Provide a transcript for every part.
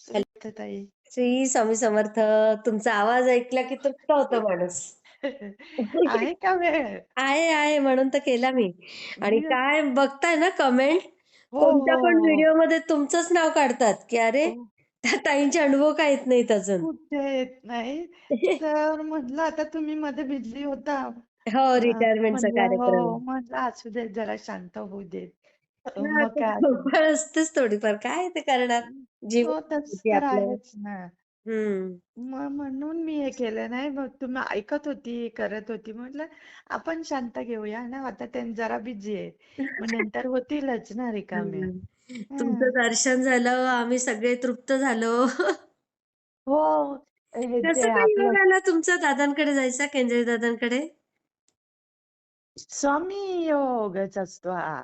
Hello. Sumitra ताई. श्री स्वामी समर्थ. तुमचा आवाज ऐकला की तृप्त होतं माणूस. आहे का वेळ? आहे म्हणून तर केला मी. आणि मी काय बघताय ना कमेंट, हो, कोणत्या हो, पण हो. व्हिडिओमध्ये तुमचंच नाव काढतात, की अरे हो. त्या ताईंचे अनुभव का येत नाहीत अजून. कुठे येत नाही. तर म्हटलं आता तुम्ही मध्ये बिझी होता. हो, रिटायरमेंटचा म्हणलं कार्यक्रम. हो, म्हटलं असू देत जरा शांत होऊ देत. हां, मग तर काय आता. धावपळ असतेच थोडीफार. काय ते करणार? जीवन हो, तसं शेवटी तर आपलं. आहेच ना. हं. म्हणून मी हे केलं नाही. मग तुम्ही ऐकत होती, करत होती. म्हटलं आपण शांत घेऊया ना. आता ते जरा बिझी आहे. मग नंतर होतीलच ना रिकाम्या. हं. तुमचं हं. दर्शन झालं, आम्ही सगळे तृप्त झालो. हो. हे कसं जे काय योग आपलं आला तुमचा दादांकडे जायचा, केंद्रे दादांकडे? स्वामी योगच असतो हा.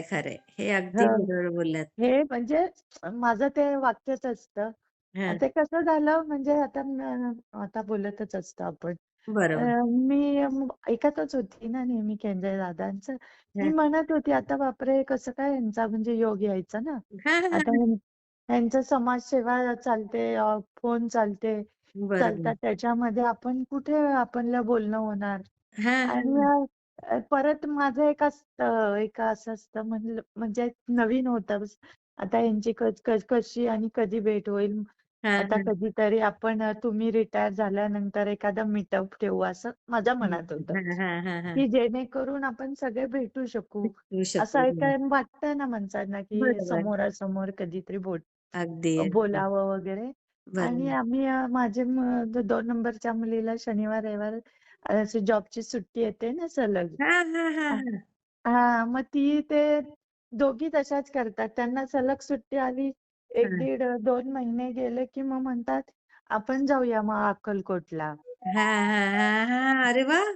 खरंय. हे अगदी हं. बरोबर बोललात. हे म्हणजे माझं ते वाक्यच असतं. हां, ते कसं झालं म्हणजे आता बोलतच असतो आपण. अ, बरोबर. मी ऐकतच होती ना नेहमी केंद्रे दादांचं. मी हां. म्हणत होती आता बापरे! कसं काय ह्यांचा म्हणजे योग यायचा ना. हां, हां, आता हां. ह्यांचं समाजसेवा चालते, फोन बरोबर. चालतात त्याच्यामध्ये आपण कुठे आपलं बोलणं होणार. हां, आणि हां. परत माझं एक असं असतं म्हणलं म्हणजे नवीन होतं. आता यांची कशी आणि कधी भेट होईल. हां, आता हां. कधीतरी आपण तुम्ही रिटायर झाल्यानंतर एखादा मीटअप ठेवू असं माझ्या मनात होतं. हां. की जेणेकरून आपण सगळे भेटू शकू. शिकवू असं शकतो. हो. ऐकायला वाटतंय ना माणसांना, की बरोबर. समोरासमोर कधीतरी अगदी. बोलावं वगैरे. आणि बरोबर. आम्ही माझे 2 नंबरच्या मुलीला शनिवार, रविवार अशी जॉबची सुट्टी येते ना सलग. अ, हां. मग ते दोघी तशाच करतात. त्यांना सलग सुट्टी आली, 1 हां. दीड 2 महिने गेले, की मग म्हणतात, "आपण जाऊया मग अक्कलकोटला." हां. अरे वाह!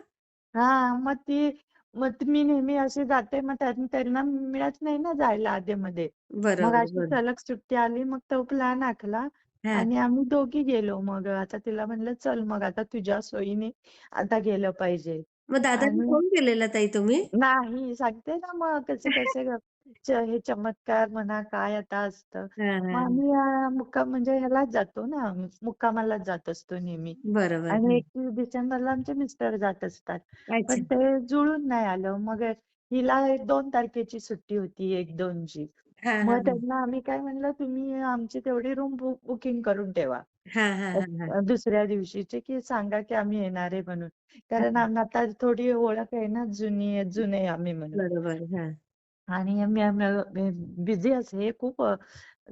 मग मी नेहमी अशी जाते, मग त्यांना मिळत नाही ना जायला अधेमध्ये. मग अशी बरोबर. सलग सुट्टी आली, मग तो प्लॅन आखला हां. आणि आम्ही दोघी गेलो. मग आता तिला म्हणलं, "चल मग आता तुझ्या सोयीने आता गेलं पाहिजे." मग दादांना आणि फोन केलेला ताई तुम्ही? नाही, सांगते ना मग कसे-कसे हे चमत्कार म्हणा काय आता असतं. मग हां. आम्ही मुक्काम म्हणजे ह्यालाच जातो ना, मुक्कामालाच जात असतो नेहमी. बरोबर. आणि हं. 31 डिसेंबरला आमचे मिस्टर जात असतात. अच्छा. पण ते जुळून नाही आलं. मग हिला 2 तारखेची सुट्टी होती 1-2 ची. मग हां. त्यांना आम्ही काय म्हणलं, "तुम्ही आमची तेवढी रूम बुकिंग करून ठेवा." हां. दुसऱ्या दिवशीची, की सांगा की आम्ही येणार आहे म्हणून. कारण हां. आता थोडी ओळख आहे ना, जुने आम्ही म्हणून. बरोबर. हां. आणि बिझी असते खूप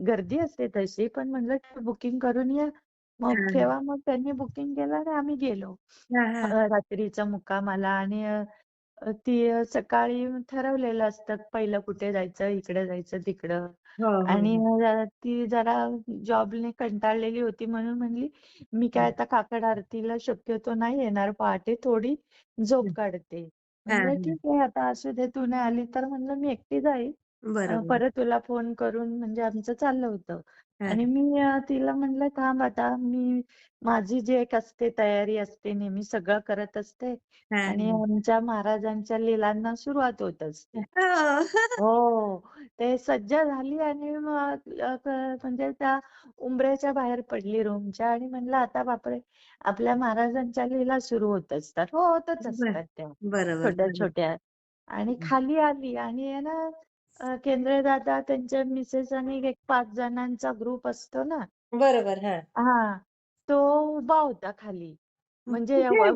गर्दी असते तशी. पण म्हणलं की बुकिंग करून या. मग हां. ठेवा. मग त्यांनी बुकिंग केलं आणि आम्ही गेलो. हां. रात्रीचा मुक्कामाला आणि सकाळी ठरवलेलं असतं पहिलं कुठे जायचं, इकडे जायचं, तिकडं. आणि हो. ती जरा जॉबने कंटाळलेली होती म्हणून म्हणली, "मी काय आता काकड आरतीला शक्यतो नाही येणार पहाटे, थोडी झोप काढते." म्हणलं, हां. "ठीक आहे, आता असू दे, तू नाही आली तर म्हणलं मी एकटी जाईल. बरोबर. परत तुला फोन करून." म्हणजे आमचं चाललं होतं. आणि हां. मी तिला म्हणलं, "थांब आता मी माझी जी एक असते तयारी असते, नेहमी सगळं करत असते आणि हां. आमच्या महाराजांच्या लीलांना सुरुवात होत असते." हो. हो. ते सज्ज झाली आणि मग म्हणजे त्या उंबऱ्याच्या बाहेर पडली रूमच्या आणि म्हणलं, "आता बापरे! आपल्या महाराजांच्या लीला सुरू होत असतात." हो, होतच असतात त्या बरोबर. छोट्या-छोट्या. आणि खाली आली आणि आहे ना केंद्रे दादा, त्यांच्या मिसेस आणि एक 5 जणांचा ग्रुप असतो ना. बरोबर. हां. हां. तो उभा होता खाली. म्हणजे कुठे?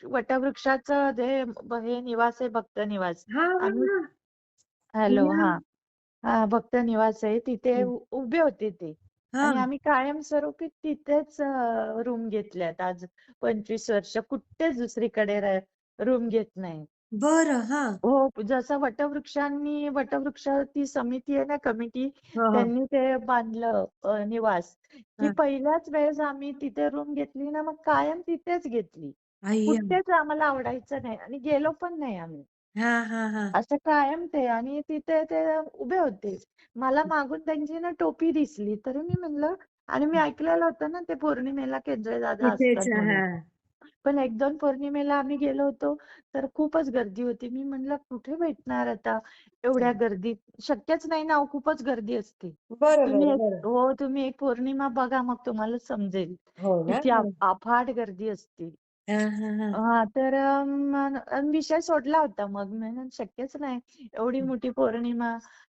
वटवृक्षाचं हे निवास आहे, भक्त निवास. आम्ही हां. हॅलो. या. हां. भक्त निवास आहे. तिथे उभे होते ते. आणि हां. आम्ही कायमस्वरूपी तिथेच रूम घेतल्यात आज 25 वर्ष. कुठेच दुसरीकडे रूम घेत नाही. बरं. हां. हो, जसं वटवृक्ष ती समिती आहे ना, कमिटी, हो. त्यांनी ते बांधलं निवास, की हां. पहिल्याच वेळेस आम्ही तिथे रूम घेतली ना, मग कायम तिथेच घेतली. अय्या! कुठेच आम्हाला आवडायचं नाही आणि गेलो पण नाही आम्ही. हां. असं कायम ते आणि तिथे ते उभे होते. मला मागून त्यांची ना टोपी दिसली. तर मी म्हणलं आणि मी ऐकलेलं होतं ना, ते पौर्णिमेला केंद्रे दादा तिथेच असतात म्हणून. हां. पण 1-2 पौर्णिमेला आम्ही गेलो होतो, तर खूपच गर्दी होती. मी म्हणलं कुठे भेटणार आता एवढ्या गर्दीत? शक्यच नाही ना हो, खूपच गर्दी असते. बरोबर, बरं. तुम्ही एक पौर्णिमा बघा मग तुम्हाला समजेल. हो ना? किती हं. अफाट गर्दी असते. हां, हां, हां. हां, तर विषय सोडला होता मग. मी म्हणलं शक्यच नाही एवढी मोठी पौर्णिमा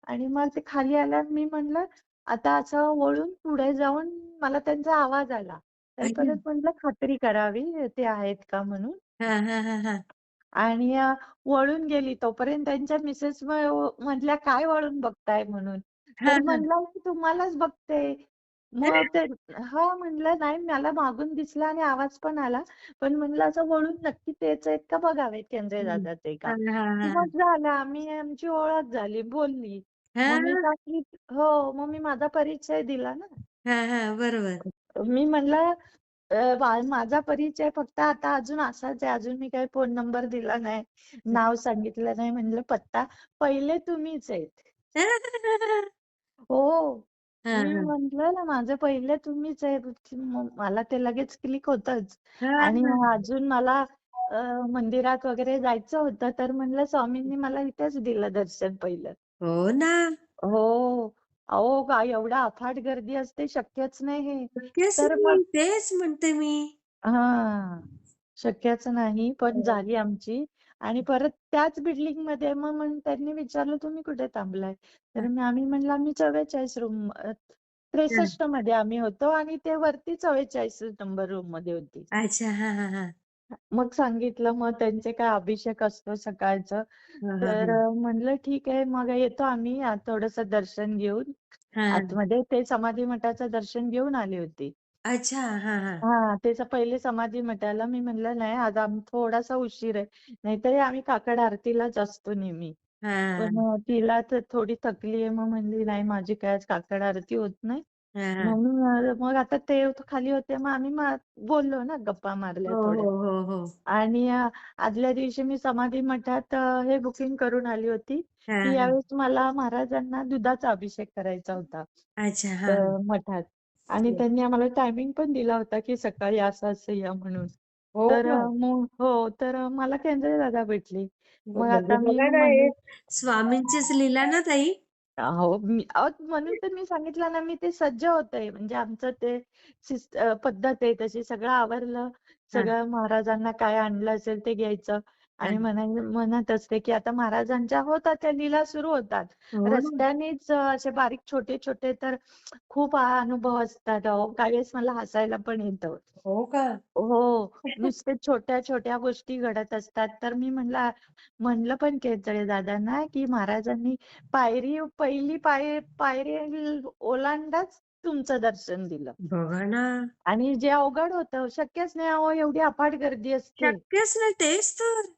आणि मग ते खाली आल्यावर मी म्हणलं, आता असं वळून पुढे जाऊन मला त्यांचा आवाज आला. तर अच्छा. परत म्हटलं खात्री करावी ते आहेत का म्हणून. हां, हां, हां, हां. आणि वळून गेली तोपर्यंत त्यांच्या मिसेस म्हटल्या, "काय वळून बघताय?" म्हणून. हां, तर हां. म्हणलं, "मी तुम्हालाच बघते." मग ते हां, म्हणलं, "नाही मला मागून दिसला आणि आवाज पण आला. पण म्हणलं असं वळून नक्की तेच आहेत का बघावे, केंद्रे हं. दादाच आहे का?" हां, हां, हां. मग झालं आमची ओळख झाली, बोलली. मग मी हां, सांगित हो, मग मी माझा परिचय दिला ना. हां, हां. बरोबर. मी म्हणलं माझा परिचय फक्त आता अजून असाच आहे. अजून मी काही फोन नंबर दिला नाही, नाव सांगितलं नाही. म्हणलं पत्ता पहिले तुम्हीच आहेत. हो. हां, मी हां. म्हटलं ना, माझं पहिलं तुम्हीच आहे. मग मला ते लगेच क्लिक होतंच. हां, आणि हां. अजून मला मंदिरात वगैरे जायचं होतं, तर म्हणलं स्वामींनी मला इथेच दिलं दर्शन पहिलं. हो ना. हो. अहो, एवढा अफाट गर्दी असते, शक्यच नाही हे. शक्यच तर नाही. मग तेच म्हणते मी. हां. शक्यच नाही, पण हो. झाली आमची आणि परत त्याच बिल्डिंगमध्ये मग त्यांनी विचारलं, "तुम्ही कुठे थांबलाय?" तर हां, आम्ही म्हणलं, "आम्ही 44 रूम हां. 63 मध्ये आम्ही होतो आणि ते वरती 44 नंबर रूममध्ये होते." अच्छा. हां, हां, हां. मग सांगितलं, मग त्यांचे काय अभिषेक असतो सकाळचं. हां, हां, तर हां. म्हणलं, "ठीक आहे, मग येतो आम्ही थोडंसं दर्शन घेऊन." हां. आतमध्ये ते समाधी मठाचं दर्शन घेऊन आले होते. अच्छा. हां, हां. हां, त्याचं पहिले समाधी मठाला मी म्हणलं, "नाही, आज थोडासा उशीर आहे." नाहीतरी आम्ही काकड आरतीलाच असतो नेहमी. पण हां. तिला तर थोडी थकली आहे, मग म्हणली, "नाही, माझी काय आज काकड आरती होत नाही." हां, हां. म्हणून मग आता ते खाली होते, मग आम्ही बोललो ना, गप्पा मारल्या हो, थोड्या. हो, हो, हो. आणि आदल्या दिवशी मी समाधी मठात हे बुकिंग करून आली होती, हां, की हां. यावेळेस मला महाराजांना दुधाचा अभिषेक करायचा होता. अच्छा. हां, हां. मठात आणि त्यांनी आम्हाला टायमिंग पण दिला होता, की सकाळी असं-असं या म्हणून. हो तर का? मग हो, तर मला केंद्रे दादा भेटले. मग म्हणजे आता मी बघा ना, हे म्हणलं स्वामींचीच लीला ना ताई? म्हणून तर मी सांगितलं ना, मी ते सज्ज होते. म्हणजे आमचं ते पद्धत आहे तशी सगळं आवरलं. हां, सगळं महाराजांना काय आणलं असेल ते घ्यायचं आणि हां. म्हणत असते, की आता महाराजांच्या होतात त्या लीला सुरू होतात. हो ना. रस्त्यानेच असे बारीक छोटे-छोटे तर खूप अनुभव असतात अहो. काही वेळेस मला हसायला पण येतं. हो का? हो. नुसते छोट्या-छोट्या गोष्टी घडत असतात. तर मी म्हणलं पण केतळे दादांना, की महाराजांनी पहिली पायरी ओलांडताच तुमचं दर्शन दिलं. बघा ना. आणि जे अवघड होतं, शक्यच नाही अहो, एवढी अफाट गर्दी असते. शक्यच नाही. तेच तर.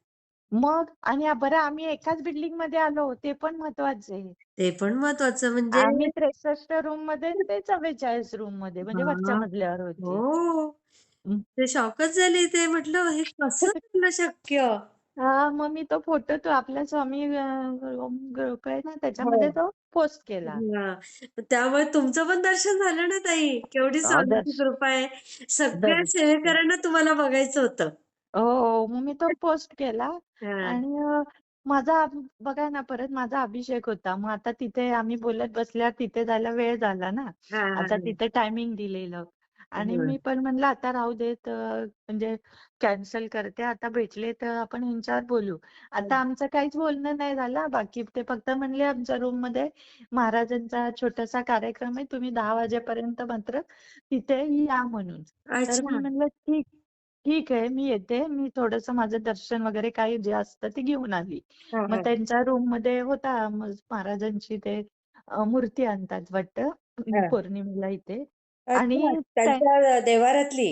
मग आणि बरं आम्ही एकाच बिल्डिंगमध्ये आलो, ते पण महत्वाचं आहे. ते पण महत्वाचं म्हणजे आम्ही 63 रूममध्ये आणि ते 44 रूममध्ये म्हणजे वरच्या हां. मजल्यावर होते. हो. हं. ते शॉकच झाले ते. म्हटलं हे कसं झालं शक्य? मग मी तो फोटो आपल्या स्वामी ग्रुप आहे ना, हो. त्याच्यामध्ये तो पोस्ट केला. हां. त्यामुळे तुमचं पण दर्शन झालं ना ताई. केवढी स्वामींची दर्श कृपा आहे. सगळ्या दर्शन सेवेकऱ्यांना तुम्हाला बघायचं होतं. हो, हो. मग मी तो पोस्ट केला हां. आणि बघा ना, परत माझा अभिषेक होता. मग आता तिथे आम्ही बोलत बसल्यावर तिथे जायला वेळ झाला ना. हां, हां, आता हां. तिथे टायमिंग दिलेलं आणि हं. मी पण म्हणलं आता राहू देत म्हणजे कॅन्सल करते. आता भेटले तर आपण ह्यांच्यावर बोलू. आता आमचं काहीच बोलणं नाही झालं बाकी. ते फक्त म्हणले आमच्या रूममध्ये महाराजांचा छोटासा कार्यक्रम आहे. तुम्ही 10 वाजेपर्यंत मात्र तिथे या म्हणून. तर मी अच्छा. म्हणलं ठीक आहे, मी येते. मी थोडंसं माझं दर्शन वगैरे काही जे असतं ते घेऊन आली. हां, मग हां. त्यांच्या रूममध्ये होता महाराजांची ते मूर्ती आणतात वाटतं हां. पौर्णिमेला इथे अच्छा. आणि त्यांच्या देवारातली?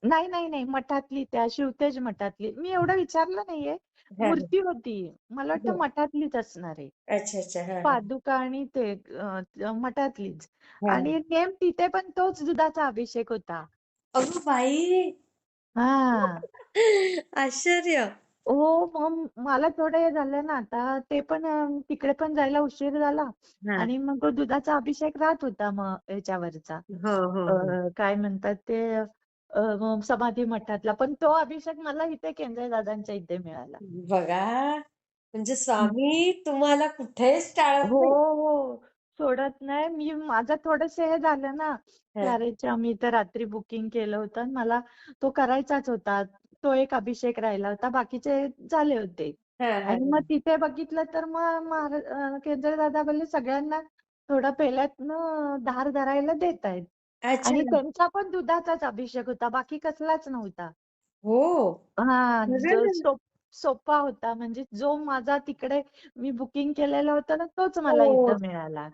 नाही, मठातली त्या शिवतेज मठातली. मी एवढं विचारलं नाहीये. हां, हां. मूर्ती होती. मला वाटतं बरं. मठातलीच असणार आहे. अच्छा, अच्छा. हां, हां. पादुका आणि ते मठातलीच हां, हां. आणि तिथे पण तोच दुधाचा अभिषेक होता. अगं बाई! हां. आश्चर्य. हो, मग मला थोडं हे झालं ना आता ते पण तिकडे पण जायला उशीर झाला हां. आणि मग दुधाचा अभिषेक राहत होता मग ह्याच्यावरचा. हो, हो, अ, हो. काय म्हणतात ते समाधी मठातला. पण तो अभिषेक मला इथे केंद्रे दादांच्या इथे मिळाला. बघा, म्हणजे स्वामी तुम्हाला कुठेच टाळत हो, नाही. हो. सोडत नाही. माझं थोडंसं हे झालं ना, की हां, अरे मी तर रात्री बुकिंग केलं होतं आणि मला तो करायचाच होता. तो एक अभिषेक राहिला होता. बाकीचे झाले होते. हां, हां, आणि मग हां. तिथे बघितलं तर मग केंद्रे दादा बोलले सगळ्यांना थोडा पेल्यातनं धार धरायला देत आहेत. अच्छा. आणि त्यांचा पण दुधाचाच अभिषेक होता. बाकी कसलाच नव्हता. हो. हां, जो बघा सोपा होता. म्हणजे जो माझा तिकडे मी बुकिंग केलेला होता ना, तोच मला हो. इथं मिळाला.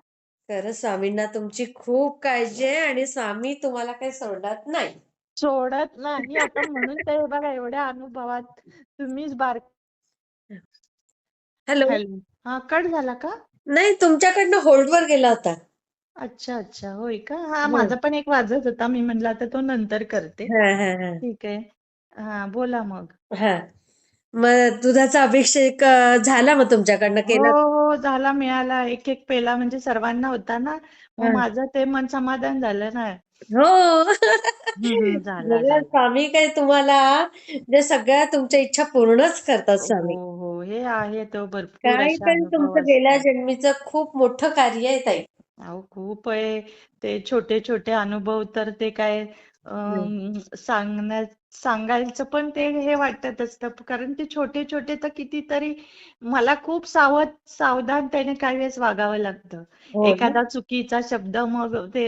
खरंच स्वामींना तुमची खूप काळजी आहे आणि स्वामी तुम्हाला काही सोडत नाही. सोडत नाही आता म्हणून तर हे बघा एवढ्या अनुभवात तुम्हीच हॅलो. हॅलो. हां, कट झाला का? नाही तुमच्याकडनं होल्डवर गेला होता. अच्छा, अच्छा. होय का? हां, हं. माझा पण एक वाजत होता. मी म्हटलं आता तो नंतर करते. हां, हां, हां. ठीक आहे. हां, बोला मग. हां. मग दुधाचा अभिषेक झाला मग तुमच्याकडनं हो, केला? हो. झाला मिळाला. एक-एक पेला म्हणजे सर्वांना होता ना. मग हां. माझं ते मन समाधान झालं ना. हो. हं, हं. झाला, बघा झाला. स्वामी काय तुम्हाला जे सगळ्या तुमच्या इच्छा पूर्णच करतात हो, स्वामी. हो. हे आहे तो भरपूर काय असे पण अनुभव तुमचं गेल्या असतात. जन्मीचं खूप मोठं कार्य आहे ताई. अहो खूप आहे. ते छोटे-छोटे अनुभव तर ते काय हं. सांगायचं पण ते हे वाटत असतं. कारण ते छोटे-छोटे तर कितीतरी मला खूप सावधानतेने काही वेळेस वागावं लागतं. हो ना? एखादा चुकीचा शब्द मग ते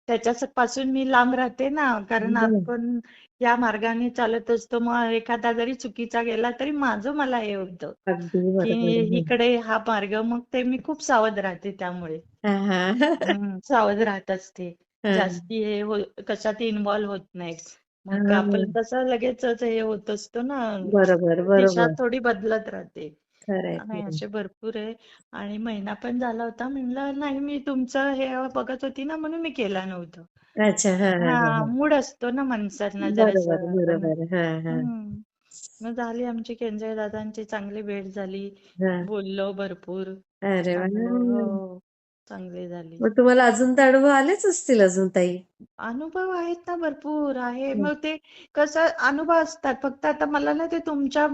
त्याच्यापासून मी लांब राहते ना. कारण हं. आपण या मार्गाने चालत असतो. मग एखादा जरी चुकीचा गेला तरी माझं मला हे होतं, अगदी की बरोबर. हं. इकडे हा मार्ग मग ते मी खूप सावध राहते त्यामुळे. हां, हां. सावध राहत असते. हां. जास्ती कशात इन्व्हॉल्व होत नाही. मग आपण हां. कसं लगेचच हे होत असतो ना, बरोबर, दिशा बरोबर. थोडी बदलत राहते. खरंय, नाही खरंय. असे भरपूर आहे. आणि महिना पण झाला होता. म्हणलं नाही मी तुमचं हे बघत होती ना म्हणून मी केलं नव्हतं. अच्छा. हां, हां, हां, हां, हां. मूड असतो ना माणसांना बरोबर, जरासं पण. बरोबर. हां, हां. मग झाली आमची केंजळे दादांची चांगली भेट झाली. हां. बोललो भरपूर. अरे चांगले वाह! हो, चांगली झाली. मग तुम्हाला अजून तर अनुभव आलेच असतील अजून ताई? अनुभव आहेत ना भरपूर आहे. हं. मग ते कसं अनुभव असतात. फक्त आता मला ना ते तुमच्या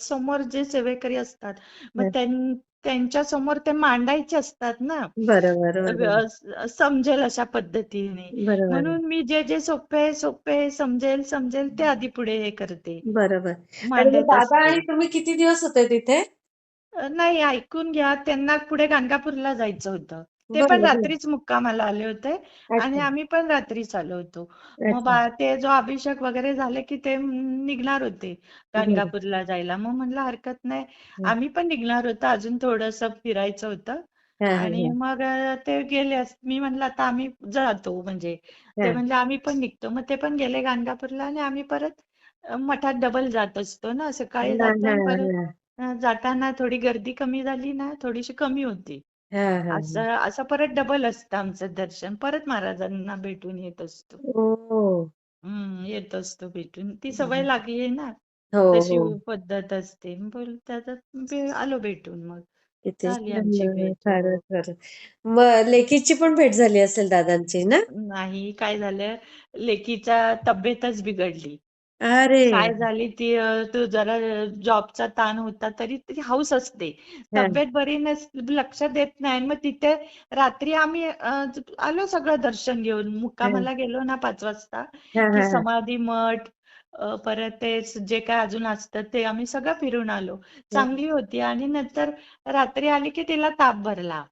समोर जे सेवेकरी असतात. मग हं. त्यांच्या समोर ते मांडायचे असतात ना. बरोबर, बरोबर. समजेल अशा पद्धतीने. बरोबर, म्हणून मी जे जे सोपे सोपे समजेल ते आधी पुढे हे करते. बरोबर. आणि मग मांडत दादा असते. आणि तुम्ही किती दिवस होते तिथे? नाही ऐकून घ्या. त्यांना पुढे गाणगापूरला जायचं होतं. ते बरं, पण बरं. रात्रीच मुक्कामाला आले होते आणि अच्छा, आम्ही पण रात्रीच आलो होतो. मग अच्छा. ते जो अभिषेक वगैरे झाले की ते निघणार होते बरं. गाणगापूरला जायला. मग म्हटलं हरकत नाही. हं. आम्ही पण निघणार होतो. अजून थोडंसं फिरायचं होतं. हां, हां, आणि हां. मग ते गेले. मी म्हटलं आता आम्ही जातो म्हणजे. ते हां. म्हणजे आम्ही पण निघतो. मग ते पण गेले गाणगापूरला आणि आम्ही परत मठात डबल जात असतो ना. सकाळी हां, जातो हां, आणि परत हां. जाताना थोडी गर्दी कमी झाली ना, थोडीशी कमी होती. हां, हां, हां. असं असं परत डबल असतं आमचं दर्शन. परत महाराजांना भेटून येत असतो. ओह! येत असतो भेटून. ती सवय हं. लागली आहे ना. हो, तशी हो. पद्धत असते. त्याच्यात आलो भेटून मग. किती झाली छान आमची ना. भेट. खरंच, हो. खरंच. मग लेकीची पण भेट झाली असेल दादांची ना? नाही काय झालं, लेकीच्या तब्येतच बिघडली. अरे! काय झाली ती तो जरा जॉबचा ताण होता तरी ती हौस असते. हां, तब्येत बरी लक्ष देत नाही. आणि मग तिथे रात्री आम्ही आलो सगळं दर्शन घेऊन. हां. मुक्कामाला गेलो ना 5 वाजता, हां, की हां, हां. समाधी मठ परत ते जे काय अजून असतं ते आम्ही सगळं फिरून आलो. हं. चांगली होती आणि नंतर रात्री आली की तिला ताप भरला.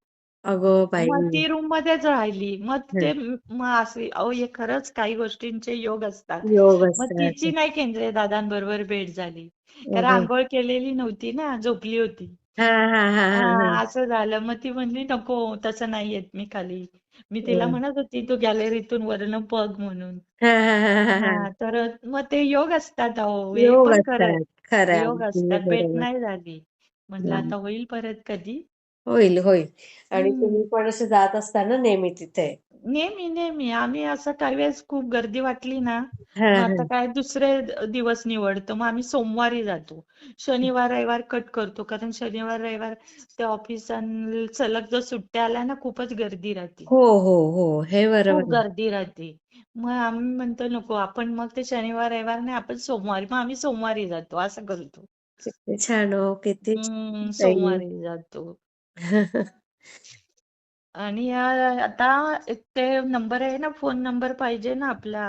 अगो मग बाई! ती रूम मध्येच राहिली. मग हं. ते मग असे अहो हे खरंच काही गोष्टींचे योग असतात. योग मग असतात. तिची नाही केंद्रे दादांबरोबर भेट झाली. कारण अगं. अंघोळ केलेली नव्हती ना, झोपली होती. हां, हां, हां, हां, हां. असं झालं. मग ती म्हणली नको तसं नाही येत मी खाली. मी तिला हं. म्हणत होती तू गॅलरीतून वरनं बघ म्हणून. हां, हां, हां, हां, हां. तर मग ते योग असतात अहो. हे योग पण खरंय. असतात. खरं योग अगदी असतात. भेट बरोबर. नाही झाली. म्हटलं हं. आता होईल परत कधी. होईल, होईल. आणि तुम्ही हम्म. पण असे जात असता ना नेहमी तिथे. नेहमी नेहमी आम्ही असं काही वेळेस खूप गर्दी वाटली ना, मग हां, आता हां. काय दुसरे दिवस निवडतो. मग आम्ही सोमवारी जातो. शनिवार रविवार कट करतो, कारण शनिवार रविवार त्या ऑफिस सलग जर सुट्ट्या आल्या ना, खूपच गर्दी राहते. हो, हो, हो. हे खूप बरोबर आहे. गर्दी राहते. मग आम्ही म्हणतो नको, आपण मग ते शनिवार रविवार नाही, आपण सोमवारी, मग आम्ही सोमवारी जातो असं करतो. किती छान हो, किती छान ताई. सोमवारी जातो. आणि आता ते नंबर आहे ना, फोन नंबर पाहिजे ना आपला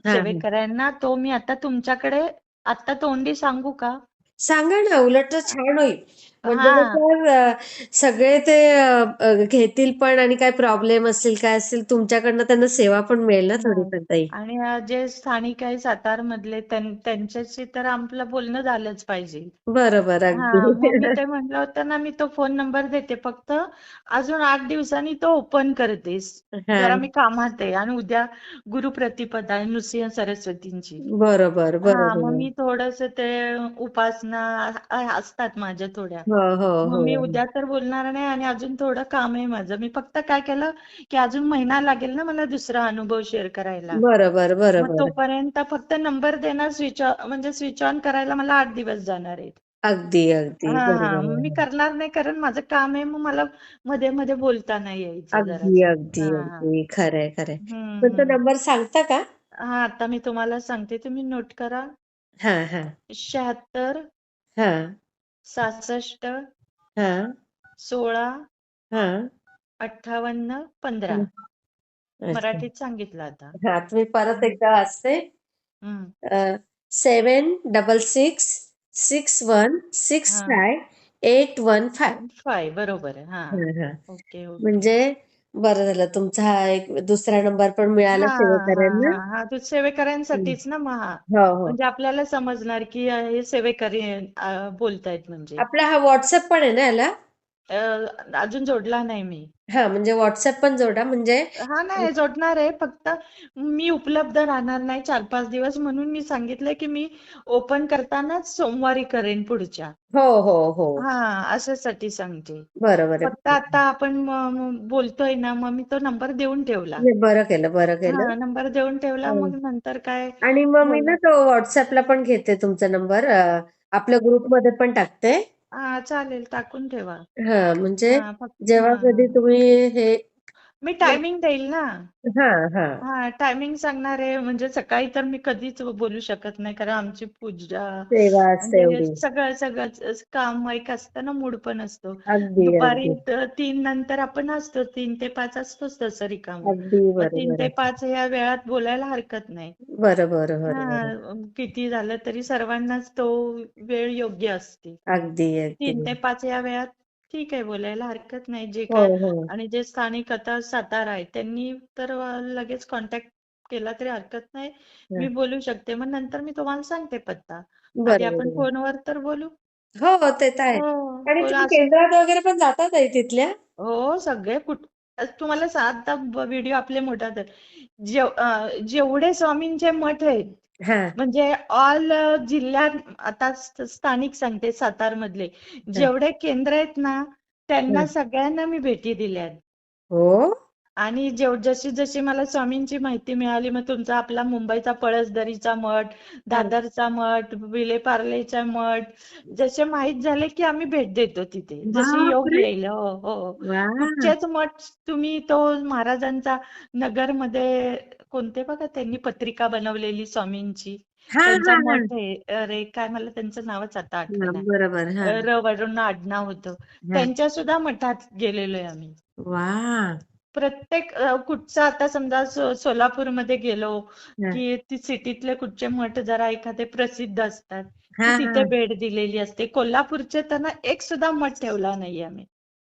हां, हां. सेवेकरांना, तो मी आता तुमच्याकडे आता तोंडी सांगू का? सांगा ना, उलट तर छान होईल. म्हणजे हा. कसं सगळे ते घेतील पण आणि काय प्रॉब्लेम असेल, काय असेल तुमच्याकडनं त्यांना सेवा पण मिळेल ना नाही. थोडीफार ताई. आणि जे स्थानिक आहे सातारमधले त्यांच्याशी तर आपलं बोलणं झालंच पाहिजे. बरोबर, हा, अगदी. मग मी ते म्हटलं होतं ना, मी तो फोन नंबर देते, फक्त अजून 8 दिवसांनी तो ओपन करतेस. जरा हां. मी कामात आहे आणि उद्या गुरुप्रतिपदा आहे नृसिंह सरस्वतींची. बरोबर, हा, मग बरोबर. मी थोडस ते उपासना असतात माझ्या थोड्या. हो, हो, मग हो. मी उद्या तर बोलणार नाही आणि अजून थोडं काम आहे माझं. मी फक्त काय केलं, की अजून महिना लागेल ना मला दुसरा अनुभव शेअर करायला. बरोबर, मग बरोबर. तोपर्यंत फक्त नंबर देणार, म्हणजे स्विच ऑन करायला मला 8 दिवस जाणार आहेत. अगदी, अगदी. हा, हा. बरोबर मी आहे. करणार नाही, कारण माझं काम आहे, मग मला मध्ये मध्ये बोलता नाही यायचं अगदी, जरासं. अगदी, हा, हा. अगदी. खरंय, खरंय. हम्म, पण तो हम्म. नंबर सांगता का? हा, आता मी तुम्हाला सांगते, तुम्ही नोट करा. हां, हां. 76 हां, 66 हां, 16 हां. 58 15. हं. अच्छा. मराठीत सांगितलं आता. हां, तुम्ही परत हम्म, एकदा वाचते. हम्म. हा, 7666656815. 5 बरोबर आहे. हा. हां, हां. Okay, okay. म्हणजे बरं झालं तुमचा हा एक दुसरा नंबर पण मिळाला हा, हा, सेवेकऱ्यांना. हा, हा. तो हं. सेवेकऱ्यांसाठीच ना मग हा. हो, हो. म्हणजे आपल्याला समजणार की हे सेवेकरी बोलतायत म्हणजे. आपला हा WhatsApp पण आहे ना याला? अ, अजून जोडला नाही मी. हां, म्हणजे WhatsApp पण जोडा म्हणजे हा, नाही जोडणार आहे, फक्त मी उपलब्ध राहणार नाही 4-5 दिवस, म्हणून मी सांगितलंय की मी ओपन करतानाच सोमवारी करेन पुढच्या. हो, हो, हो. हा, अशासाठी सांगते. बरोबर फक्त आहे. आता आपण बोलतोय ना, मग मी तो नंबर देऊन ठेवला. नाही, बरं केलं, बरं केलं. हा, नंबर देऊन ठेवला, हो. मग नंतर काय आणि मग मी ना बोला. तो WhatsAppला पण घेते तुमचा नंबर आपल्या ग्रुपमध्ये पण टाकते. हा, चालेल, टाकून ठेवा. हां, म्हणजे हा, फक्त जेव्हा हा, हा. कधी तुम्ही हे मी टायमिंग देईल ना. हां, हां. हा, टायमिंग सांगणार आहे, म्हणजे सकाळी तर मी कधीच बोलू शकत नाही, कारण आमची पूजा सेवा असते म्हणजे एवढी. सगळं सगळंच काम एक असतं ना, मूड पण असतो. अगदी, दुपारी अगदी. 3 नंतर आपण असतो, 3 ते 5 असतोच तसं रिकामं. अगदी मग तीन बरोबर ते आहे. पाच या वेळात बोलायला हरकत नाही. बरं, बरं, हा, बरं, बरं. किती झालं तरी सर्वांनाच तो वेळ योग्य असते. अगदी, 3 ते 5 या वेळात ठीक आहे, बोलायला हरकत नाही जे हो, काय. हो. आणि जे स्थानिक आता सातारा आहे, त्यांनी तर लगेच कॉन्टॅक्ट केला तरी हरकत नाही. हां. मी बोलू शकते, मग नंतर मी तुम्हाला सांगते पत्ता. आधी बरं, आपण बरोबर. फोनवर तर बोलू. हो, हो. ते तर आहे. हो, आणि बोला तुम्ही असं. केंद्रात वगैरे पण जाता ताई तिथल्या? हो, सगळे तुम्हाला आता व्हिडिओ आपले मोठा तर जेवढे स्वामींचे मठ आहेत, हां, म्हणजे ऑल जिल्ह्यात, आता स्थानिक सांगते सातार मधले हां, जेवढे केंद्र आहेत ना, त्यांना हां. सगळ्यांना मी भेटी दिल्यात. हो? आणि जशी जशी मला स्वामींची माहिती मिळाली, मग तुमचा आपला मुंबईचा पळसदरीचा मठ, हां. दादरचा मठ, विलेपार्लेचा मठ, जसे माहीत झाले की आम्ही भेट देतो तिथे, जशी योग बापरे! येईल. हो, हो. वाह! कुठचेच मठ तुम्ही तो महाराजांचा नगरमध्ये, कोणते बघा त्यांनी पत्रिका बनवलेली स्वामींची, हां, त्यांचा हां, हां. मठ आहे. अरे काय, मला त्यांचं नावच आता हां, आठवेना. बरोबर. हां, र वरून आडनाव होतं. हां. त्यांच्या सुद्धा मठात गेलेलो आहे आम्ही. वाह! प्रत्येक कुठचा आता समजा सोलापूरमध्ये गेलो हां. की ती सिटीतले कुठचे मठ जरा एखादे प्रसिद्ध असतात, की हां, तिथे हां. भेट दिलेली असते. कोल्हापूरचे तर ना एक सुद्धा मठ ठेवला नाही आम्ही.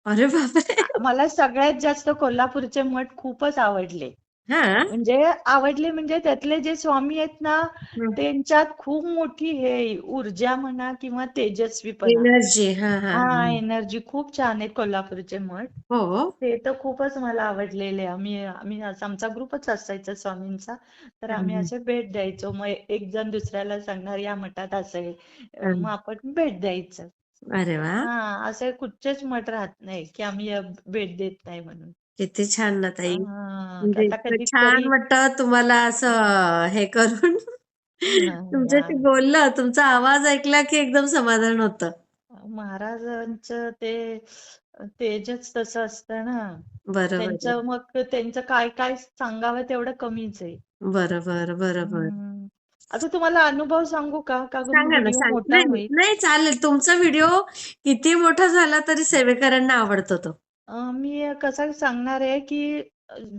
अरे बापरे! मला सगळ्यात जास्त कोल्हापूरचे मठ खूपच आवडले. हां? म्हणजे आवडले म्हणजे त्यातले जे स्वामी आहेत ना, हं. त्यांच्यात खूप मोठी ऊर्जा म्हणा किंवा तेजस्वीपणा. एनर्जी. हां, हां, हा, हां. एनर्जी खूप छान आहेत कोल्हापूरचे मठ. हो? ते तर खूपच मला आवडलेले. आम्ही आम्ही आमचा ग्रुपच असायचा स्वामींचा. तर हां, आम्ही हां. असे भेट द्यायचो. मग एक जण दुसऱ्याला सांगणार या मठात असं आहे. हां. मग आपण भेट द्यायचं. अरे वा. असे कुठचेच मठ राहत नाही की आम्ही भेट देत नाही म्हणून. किती छान ना ताई. म्हणजे आता इतकं छान कधीतरी वाटतं तुम्हाला असं हे करून. तुमच्याशी हा, बोललं, तुमचा आवाज ऐकला की एकदम समाधान होतं. महाराजांचं ते तेजच तसं असतं ना. बरोबर आहे. त्यांचं काय काय सांगावं तेवढं कमीच आहे. बरोबर, बरोबर. हम्म. आता तुम्हाला अनुभव सांगू का का सांगा ना, व्हिडिओ सांग मोठा नाही, नाही. होईल? नाही चालेल. तुमचा व्हिडिओ किती मोठा झाला तरी सेवेकरांना आवडतो तो. मी कसं सांगणार आहे की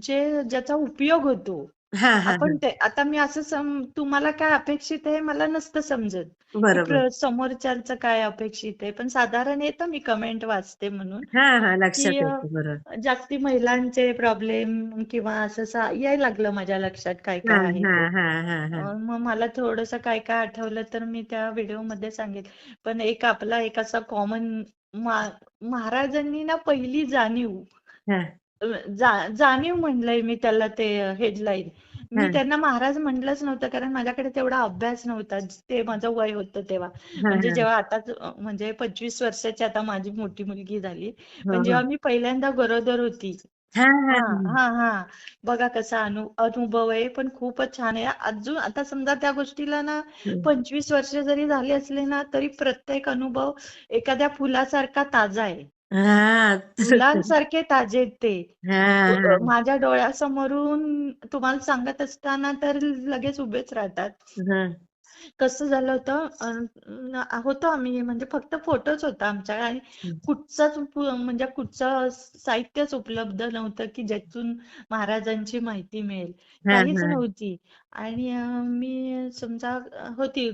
ज्याचा उपयोग होतो. हां, हां, आपण हां. ते आता मी असं तुम्हाला काय अपेक्षित आहे मला नसतं समजत की बरोबर. समोरच्याचं काय अपेक्षित आहे. पण साधारण येतं मी कमेंट वाचते म्हणून हां, हां. की लक्षात येतं. बरोबर. जास्ती महिलांचे प्रॉब्लेम किंवा असं यायला लागलं माझ्या लक्षात काय काय हां, आहे ते. हां, हां, हां, हां. मग मला थोडंसं काय काय आठवलं तर मी त्या व्हिडिओमध्ये सांगेल. पण एक असा कॉमन महाराजांनी ना पहिली जाणीव हां, जाणीव म्हणलंय मी त्याला ते हेडलाईन. मी हां. त्यांना महाराज म्हटलंच नव्हतं कारण माझ्याकडे तेवढा अभ्यास नव्हता. ते माझं वय होतं तेव्हा. हां, म्हणजे हां. जेव्हा आताच म्हणजे 25 वर्षाची आता माझी मोठी मुलगी झाली. हो, पण हो. जेव्हा मी पहिल्यांदा गरोदर होती. हां, हां, हां, हां. हां, हां. बघा कसा अनुभव आहे पण खूपच छान आहे. अजून आता समजा त्या गोष्टीला ना हं. 25 वर्ष जरी झाली असली ना तरी प्रत्येक अनुभव एखाद्या फुलासारखा ताजा आहे. हां. फुलांसारखे ताजे आहेत ते. हां, हां. माझ्या डोळ्यासमोरून तुम्हाला सांगत असताना तर लगेच उभेच राहतात. हां. कसं झालं होतं होतो आम्ही म्हणजे फक्त फोटोच होता आमच्या आणि हं. म्हणजे कुठचं साहित्यच उपलब्ध नव्हतं की ज्यातून महाराजांची माहिती मिळेल. हां, काहीच हां. नव्हती. आणि मी समजा होती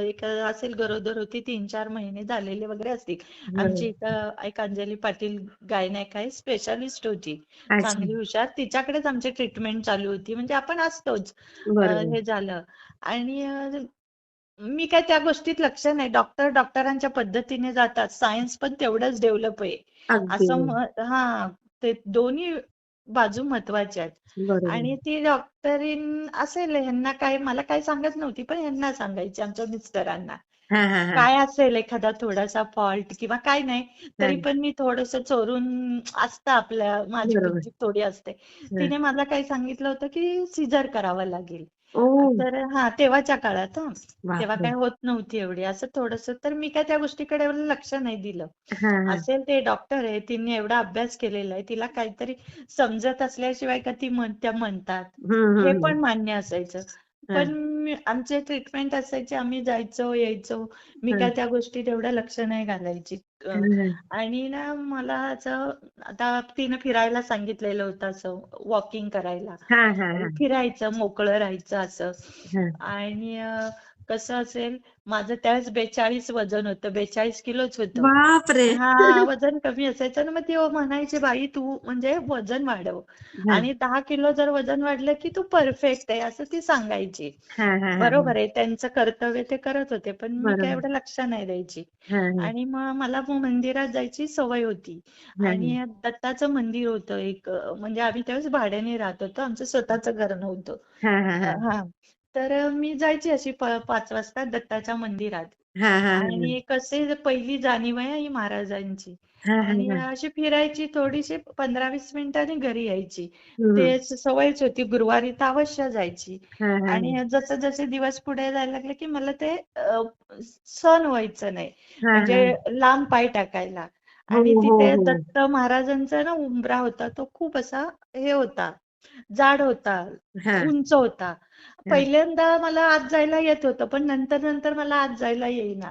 एक असेल गरोदर होती 3-4 महिने झालेले वगैरे असतील. बरोबर. आमची इथं एक अंजली पाटील गायनाक आहे स्पेशालिस्ट होती. अच्छा. चांगली हुशार. तिच्याकडेच आमची ट्रीटमेंट चालू होती. म्हणजे आपण असतोच. बरोबर. हे झालं आणि मी काय त्या गोष्टीत लक्ष नाही. डॉक्टरांच्या पद्धतीने जातात. सायन्स पण तेवढंच डेव्हलप आहे. अगदी. असं हां, ते दोन्ही बाजू महत्वाच्या आहेत. बरोबर. आणि ती डॉक्टरीन असेल ह्यांना काय मला काही सांगत नव्हती, पण ह्यांना सांगायची आमच्या मिस्टरांना. हां, हां, हां. काय असेल एखादा थोडासा फॉल्ट किंवा काय नाही, तरी हां. पण मी थोडंसं चोरून असतं आपल्या माझी बरोबर. बुद्धी थोडी असते. हां. तिने मला काय सांगितलं होतं, की सीझर करावं लागेल. ओह! तर तेव्हाच्या काळात तेव्हा बापरे! काय होत नव्हती एवढी. असं थोडंसं तर मी काय त्या गोष्टीकडे एवढं लक्ष नाही दिलं. हां, हां. असेल ते डॉक्टर आहे, तिने एवढा अभ्यास केलेला आहे. तिला काहीतरी समजत असल्याशिवाय का त्या म्हणतात. हं, हे हं, हं. पण मान्य असायचं. पण हां, आमचे ट्रीटमेंट असायचे. आम्ही जायचो, यायचो. मी काय हां. त्या गोष्टीत एवढं लक्ष नाही घालायची. अ, हां, हां. आणि ना मला असं आता तिनं फिरायला सांगितलेलं होतं असं वॉकिंग करायला. हां, हां, हां. फिरायचं, मोकळं राहायचं असं. हां. आणि कसं असेल माझं त्यावेळेस 42 वजन होतं. 42 किलोच होतं. बापरे! वजन कमी असायचं ना मग ते म्हणायचे बाई तू म्हणजे वजन वाढव हां. आणि 10 किलो जर वजन वाढलं की तू परफेक्ट आहे असं ती सांगायची. हां, हां, हां, हां. बरोबर आहे त्यांचं कर्तव्य ते करत होते पण मी काय बरोबर. एवढं लक्ष नाही द्यायची. हां, हां. आणि मग मला मंदिरात जायची सवय होती. हां, हां. आणि दत्ताचं मंदिर होतं एक म्हणजे आम्ही त्यावेळेस भाड्याने राहत होतो आमचं स्वतःचं घर नव्हतं. हां, हां, हां. हा तर मी जायची अशी 5 वाजता दत्ताच्या मंदिरात. हां, हां, हां. आणि कसे पहिली जाणीव आहे ही महाराजांची. हां, हां, आणि हां. अशी फिरायची थोडीशी 15-20 मिनिटांनी घरी यायची. हं, हं. ते सवयच होती गुरुवारी तर अवश्य जायची. हां, हां, हां. आणि जसे जसे दिवस पुढे जायला लागले की मला ते सहन व्हायचं नाही. हां, म्हणजे हां. लांब पाय टाकायला. हो, आणि हो, तिथे हो. दत्त महाराजांचा ना उंबरा होता तो खूप असा हे होता. जाड होता, हां, उंच होता. हां. पहिल्यांदा मला आत जायला येत होतं, पण नंतर नंतर मला आत जायला येईना.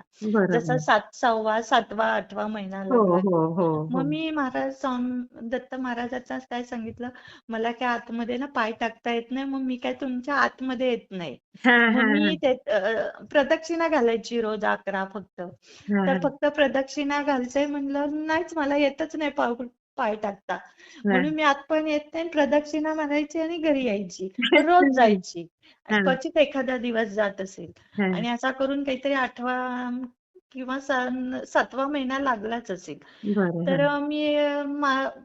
जसा बरोबर. 6वा, 7वा, 8वा महिना हो, लागला. हो, हो, मग हो. मी दत्त महाराजांचा काय सांगितलं, मला काय आतमध्ये ना पाय टाकता येत नाही, मग मी काय तुमच्या आतमध्ये येत नाही. हां, मग हां, मी हां. ते प्रदक्षिणा घालायची रोज 11 फक्त. हां, तर हां. फक्त प्रदक्षिणा घालते म्हणलं, नाहीच मला येतच नाही पाय टाकता. हां. म्हणून मी आत पण येत नाही, प्रदक्षिणा मारायची आणि घरी यायची. रोज जायची. हां, क्वचित एखादा दिवस जात असेल. हां. आणि असा करून काहीतरी 8वा किंवा 7वा महिना लागलाच असेल. बरं. तर हां. मी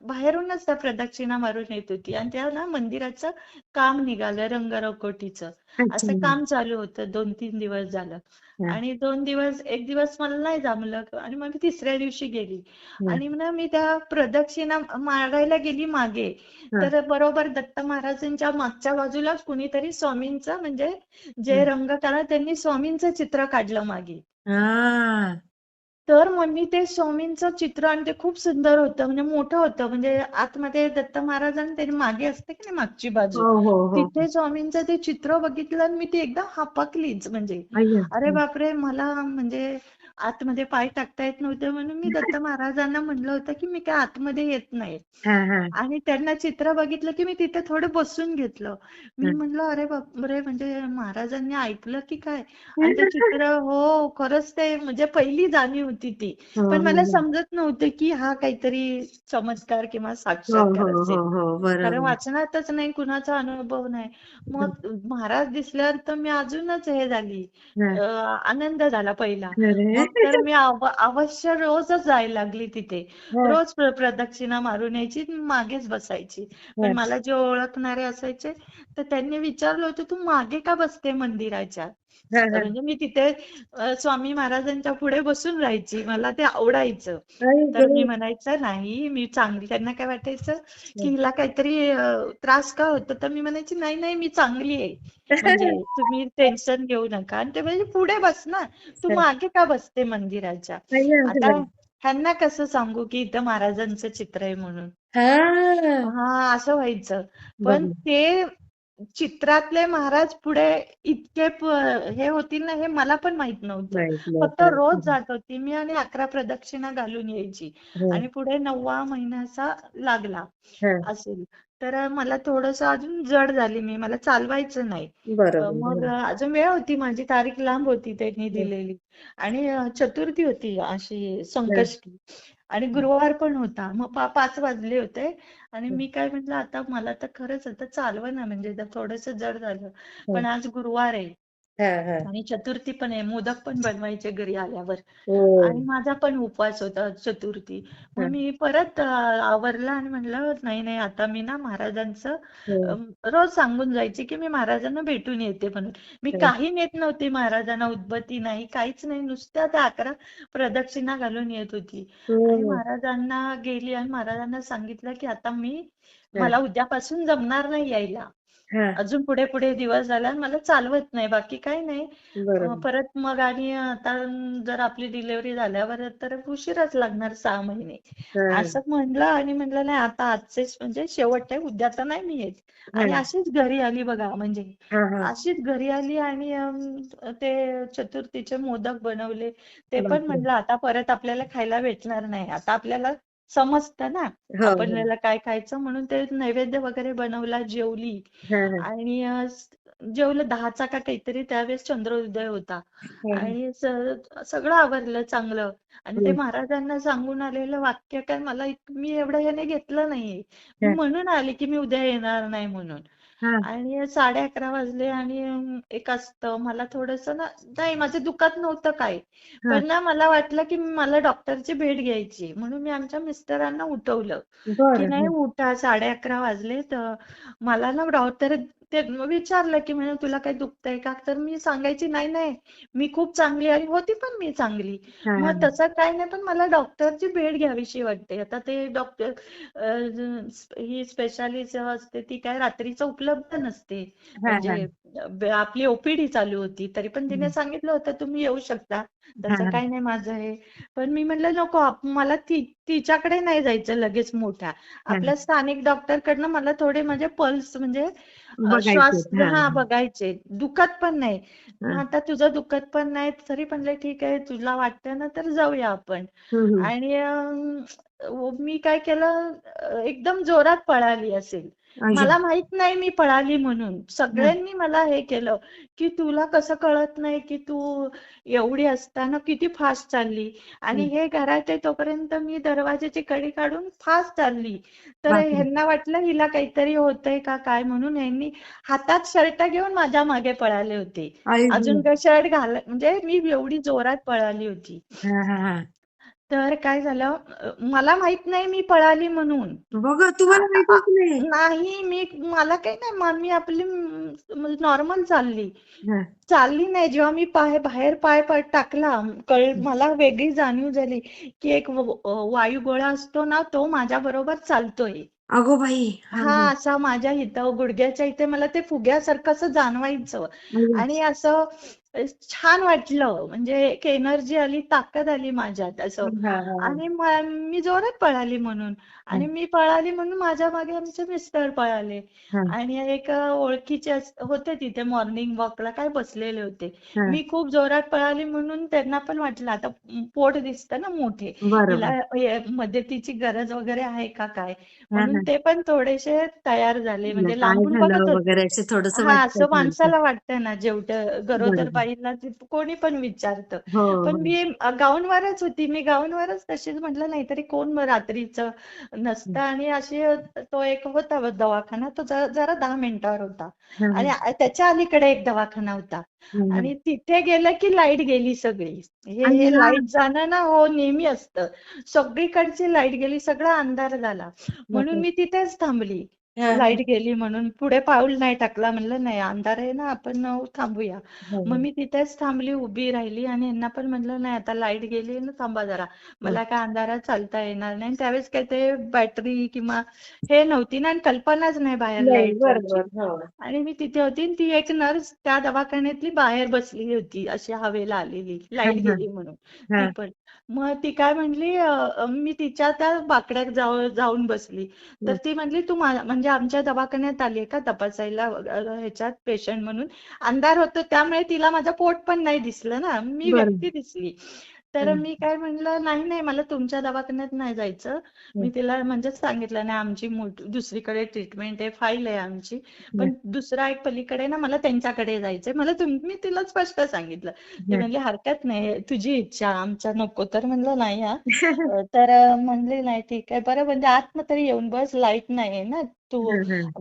बाहेरूनच त्या प्रदक्षिणा मारून येत होती आणि त्या ना मंदिराचं काम निघालं रंगरंगोटीचं. अच्छा. असं काम चालू होतं 2-3 दिवस झालं. हां, आणि 2 दिवस, एक दिवस मला नाही जमलं आणि मग मी तिसऱ्या दिवशी गेली. हां, आणि ना मी त्या प्रदक्षिणा मारायला गेली मागे. हां, तर बरोबर दत्त महाराजांच्या मागच्या बाजूलाच कुणीतरी स्वामींचं म्हणजे जे हां. रंगकला त्यांनी स्वामींचं चित्र काढलं मागे. हां. तर मग मी ते स्वामींचं चित्र आणि ते खूप सुंदर होतं म्हणजे मोठं होतं म्हणजे आतमध्ये दत्त महाराजांनी त्यांनी मागे असते की नाही मागची बाजू हो, हो, हो. तिथे स्वामींचं ते चित्र बघितलं आणि मी ती एकदम हापाकलीच म्हणजे अय्या! अरे हं. बापरे मला म्हणजे आतमध्ये पाय टाकता येत नव्हते म्हणून मी दत्त महाराजांना म्हणलं होतं की मी काय आतमध्ये येत नाही. हां, हां, आणि त्यांना चित्र बघितलं की मी तिथे थोडं बसून घेतलं. मी हां. म्हणलं अरे बापरे म्हणजे महाराजांनी ऐकलं की काय? आणि ते चित्र हो खरंच ते म्हणजे पहिली जाणीव होती ती. हो, पण हो, मला हो. समजत नव्हतं की हा काहीतरी चमत्कार किंवा हो, हो, साक्षात्कार हो, असेल. हो. कारण बरोबर. वाचनातच नाही कुणाचा अनुभव नाही. हं. मग महाराज दिसल्यावर तर मी अजूनच हे झाली. हां. आनंद झाला पहिला. अरे! मग तर मी अवश्य रोजच जायला लागली तिथे. हां, रोज प्रदक्षिणा मारून यायची मागेच बसायची. पण हां, मला जे ओळखणारे असायचे तर त्यांनी विचारलं होतं तू मागे का बसते मंदिराच्या? हां, हां. म्हणजे मी तिथे स्वामी महाराजांच्या पुढे बसून राहायची. मला ते आवडायचं. आई तर मी गं! म्हणायचं नाही मी चांगली त्यांना काय वाटायचं की हं. हिला काहीतरी त्रास का होतो तर मी म्हणायची नाही नाही मी चांगली आहे. म्हणजे तुम्ही टेन्शन घेऊ नका आणि ते म्हणजे पुढे बस ना तू हं. मागे का बसते मंदिराच्या. अय्या! आता ह्यांना कसं सांगू की इथं महाराजांचं चित्र आहे म्हणून. हां. हा असं व्हायचं. पण बघ. ते चित्रातले महाराज पुढे इतके हे होतील ना हे मला पण माहित नव्हतं. माहित फक्त नव्हतं. रोज हं, जात होती मी आणि 11 प्रदक्षिणा घालून यायची. हं, आणि पुढे 9वा महिन्याचा लागला हं. असेल. तर मला थोडंसं अजून जड झाली मी. मला चालवायचं नाही. बरोबर. मग हं, अजून वेळ होती माझी तारीख लांब होती त्यांनी हं, दिलेली. आणि चतुर्थी होती अशी हं, संकष्टी. आणि गुरुवार पण होता. मग 5 वाजले होते आणि हं, मी काय म्हटलं आता मला तर खरंच आता चालवना म्हणजे थोडंसं जड झालं. हं. पण आज गुरुवार आहे. हां, हां. आणि चतुर्थी पण आहे. मोदक पण बनवायचे घरी आल्यावर. आणि हो. माझा पण उपवास होता चतुर्थी. मग हं, मी परत आवरलं आणि म्हणलं नाही नाही आता मी ना महाराजांचं हं, अम, रोज सांगून जायचे की मी महाराजांना भेटून येते म्हणून. मी हं. काही नेत नव्हते महाराजांना उदबत्ती नाही काहीच नाही नुसत्या त्या 11 प्रदक्षिणा घालून येत होती. हो, आणि हो. महाराजांना गेली आणि महाराजांना सांगितलं की आता हं. मला उद्यापासून जमणार नाही यायला. हां. अजून पुढे पुढे दिवस झाला आणि मला चालवत नाही बाकी काही नाही. बरोबर. परत मग आणि आता जर आपली डिलिव्हरी झाल्यावर तर उशीरच लागणार 6 महिने. हां, असं म्हणलं आणि म्हणलं नाही आता आजचेच म्हणजे शेवट आहे उद्या तर नाही मी येत. आणि हां, अशीच घरी आली बघा म्हणजे हां, हां. अशीच घरी आली आणि ते चतुर्थीचे मोदक बनवले. ते पण बापरे! म्हणलं आता परत आपल्याला खायला भेटणार नाही. आता आपल्याला समजतं ना हो, हो. आपल्याला काय खायचं म्हणून ते नैवेद्य वगैरे बनवला जेवली. हां, हां. आणि जेवलं 10चा का काहीतरी त्यावेळेस चंद्रोदय होता. हां, हां. आणि सगळं आवरलं चांगलं. आणि ते हं, महाराजांना सांगून आलेलं वाक्य काय मी एवढं ह्याने घेतलं नाहीये. मी हां, म्हणून आले की मी उद्या येणार नाही म्हणून. हां, आणि 11:30 वाजले आणि एक असतं मला थोडंसं ना नाही माझं दुखत नव्हतं काय. हां. पण ना मला वाटलं की मला डॉक्टरची भेट घ्यायची म्हणून मी आमच्या मिस्टरांना उठवलं. की बरं. नाही हं, उठा 11:30 वाजले तर मला ना डॉक्टर ते विचारलं की म्हणे तुला काही दुखतंय का तर मी सांगायची नाही नाही मी खूप चांगली आणि होती पण मी चांगली. हां, मग हां. तसं काही नाही पण मला डॉक्टरची भेट घ्यावीशी वाटते आता ते डॉक्टर ही स्पेशालिस्ट असते ती काय रात्रीचं उपलब्ध नसते. हां, म्हणजे हां. आपली ओपीडी चालू होती तरी पण तिने हं. सांगितलं होतं तुम्ही येऊ शकता. हां, तसं हां. काही नाही माझं हे. पण मी म्हटलं नको मला तिच्याकडे नाही जायचं लगेच मोठ्या. हां. आपल्या स्थानिक डॉक्टरकडनं मला थोडे माझे पल्स म्हणजे बघायचे. श्वास हां, हा हां. बघायचे. दुखत पण नाही. मग हां. आता तुझं दुखत पण नाही तरी म्हणलं ठीक आहे तुला वाटतं ना तर जाऊया आपण. हं, हं. आणि मी काय केलं एकदम जोरात पळाली असेल. अय्यो. मला माहित नाही मी पळाली म्हणून. हा, सगळ्यांनी मला हे केलं, की तुला कसं कळत नाही, की तू एवढी असताना किती फास्ट चालली. आणि हा. हे घरात आहे तोपर्यंत मी दरवाजाची कडी काढून फास्ट चालली. तर बापरे. ह्यांना वाटलं हिला काहीतरी होतंय का काय, म्हणून ह्यांनी हातात शर्ट घेऊन माझ्या मागे पळाले होते. अय्यो. अजून काय शर्ट म्हणजे मी एवढी जोरात पळाली होती. हा हा हा. तर काय झालं, मला माहित नाही मी पळाली म्हणून. बघ, तुम्हाला माहितीच नाही. नाही, मला काही नाही, मी आपली नॉर्मल चालली. हा. चालली नाही, जेव्हा मी बाहेर पाय टाकला, मला वेगळी जाणीव झाली, की एक वायुगोळा असतो ना, तो माझ्या बरोबर चालतोय. अगो बाई. हा हा, हा. असा माझ्या इथं गुडघ्याच्या इथे मला ते फुग्यासारखं असं जाणवायचं. अय्यो. आणि असं छान वाटलं, म्हणजे एक एनर्जी आली, ताकद आली माझ्यात असं. हा हा हा. आणि मी जोरात पळाली म्हणून. हा आणि मी पळाली म्हणून माझ्या मागे आमचे मिस्टर पळाले. हा आणि एक ओळखीचे होते तिथे मॉर्निंग वॉकला काय बसलेले होते. हा. मी खूप जोरात पळाली म्हणून त्यांना पण वाटलं आता पोट दिसतं ना मोठे, हिला बरोबर. मदतीची गरज वगैरे आहे का काय, हा म्हणून हा. ते पण थोडेसे तयार झाले, म्हटलं म्हणजे काय लांबून बघत झालं होते. वगैरे असे थोडस हा, वाटतं असं थोडस. माणसाला वाटतं ना, गरोदर बरोबर. बाईला ते कोणी पण विचारतं. हो पण हो. मी गाऊनवरच होती, मी गाऊनवरच तशीच, म्हटलं नाहीतरी कोण मग रात्रीचं नसतं. आणि अशी तो एक होता दवाखाना, तो जरा 10 मिनिटावर होता. हा आणि त्याच्या अलीकडे एक दवाखाना होता. हा हा. आणि तिथे गेलं की लाईट गेली सगळी. हे अय्या. लाईट जाणं ना, हो, नेहमी असतं. सगळीकडची लाईट गेली, सगळा अंधार झाला. म्हणून बापरे. मी तिथेच थांबली. हा हा. लाईट गेली म्हणून पुढे पाऊल नाही टाकला, म्हणलं नाही, अंधार आहे ना, आपण थांबूया. हो मग हो. मी तिथेच थांबली, उभी राहिली. आणि यांना पण म्हणलं नाही, आता लाईट गेली ना, थांबा जरा, हो. मला काय अंधारात चालता येणार नाही. त्यावेळेस काय ते बॅटरी किंवा हे नव्हती ना, आणि कल्पनाच नाही बाहेर नाही, लाईट जायची. बरोबर. हो. आणि मी तिथे होती, आणि ती एक नर्स त्या दवाखान्यातली बाहेर बसली होती, अशी हवेला आलेली, हा लाईट हा गेली म्हणून. हा ती पण, मग ती काय म्हणली, मी तिच्या त्या बाकड्यात जाऊन बसली. तर हा. ती म्हणली, तू म्हणजे आमच्या दवाखान्यात आली का तपासायला, ह्याच्यात पेशंट म्हणून. अंधार होतो त्यामुळे तिला माझं पोट पण नाही दिसलं ना, मी बरोबर. व्यक्ती दिसली. तर मी काय म्हणलं, नाही नाही, मला तुमच्या दवाखान्यात नाही जायचं. मी तिला म्हणजे सांगितलं, नाही, आमची दुसरीकडे ट्रीटमेंट आहे, फाईल आहे आमची. पण दुसरा एक पलीकडे ना, मला त्यांच्याकडे जायचंय, मी तिला स्पष्ट सांगितलं. ती म्हणली, हरकत नाही, तुझी इच्छा, आमच्या नको. तर म्हणलं नाही हा. तर म्हणली, नाही ठीक आहे, बरं, म्हणजे आत तरी येऊन बस, लाईट नाही आहे ना, तू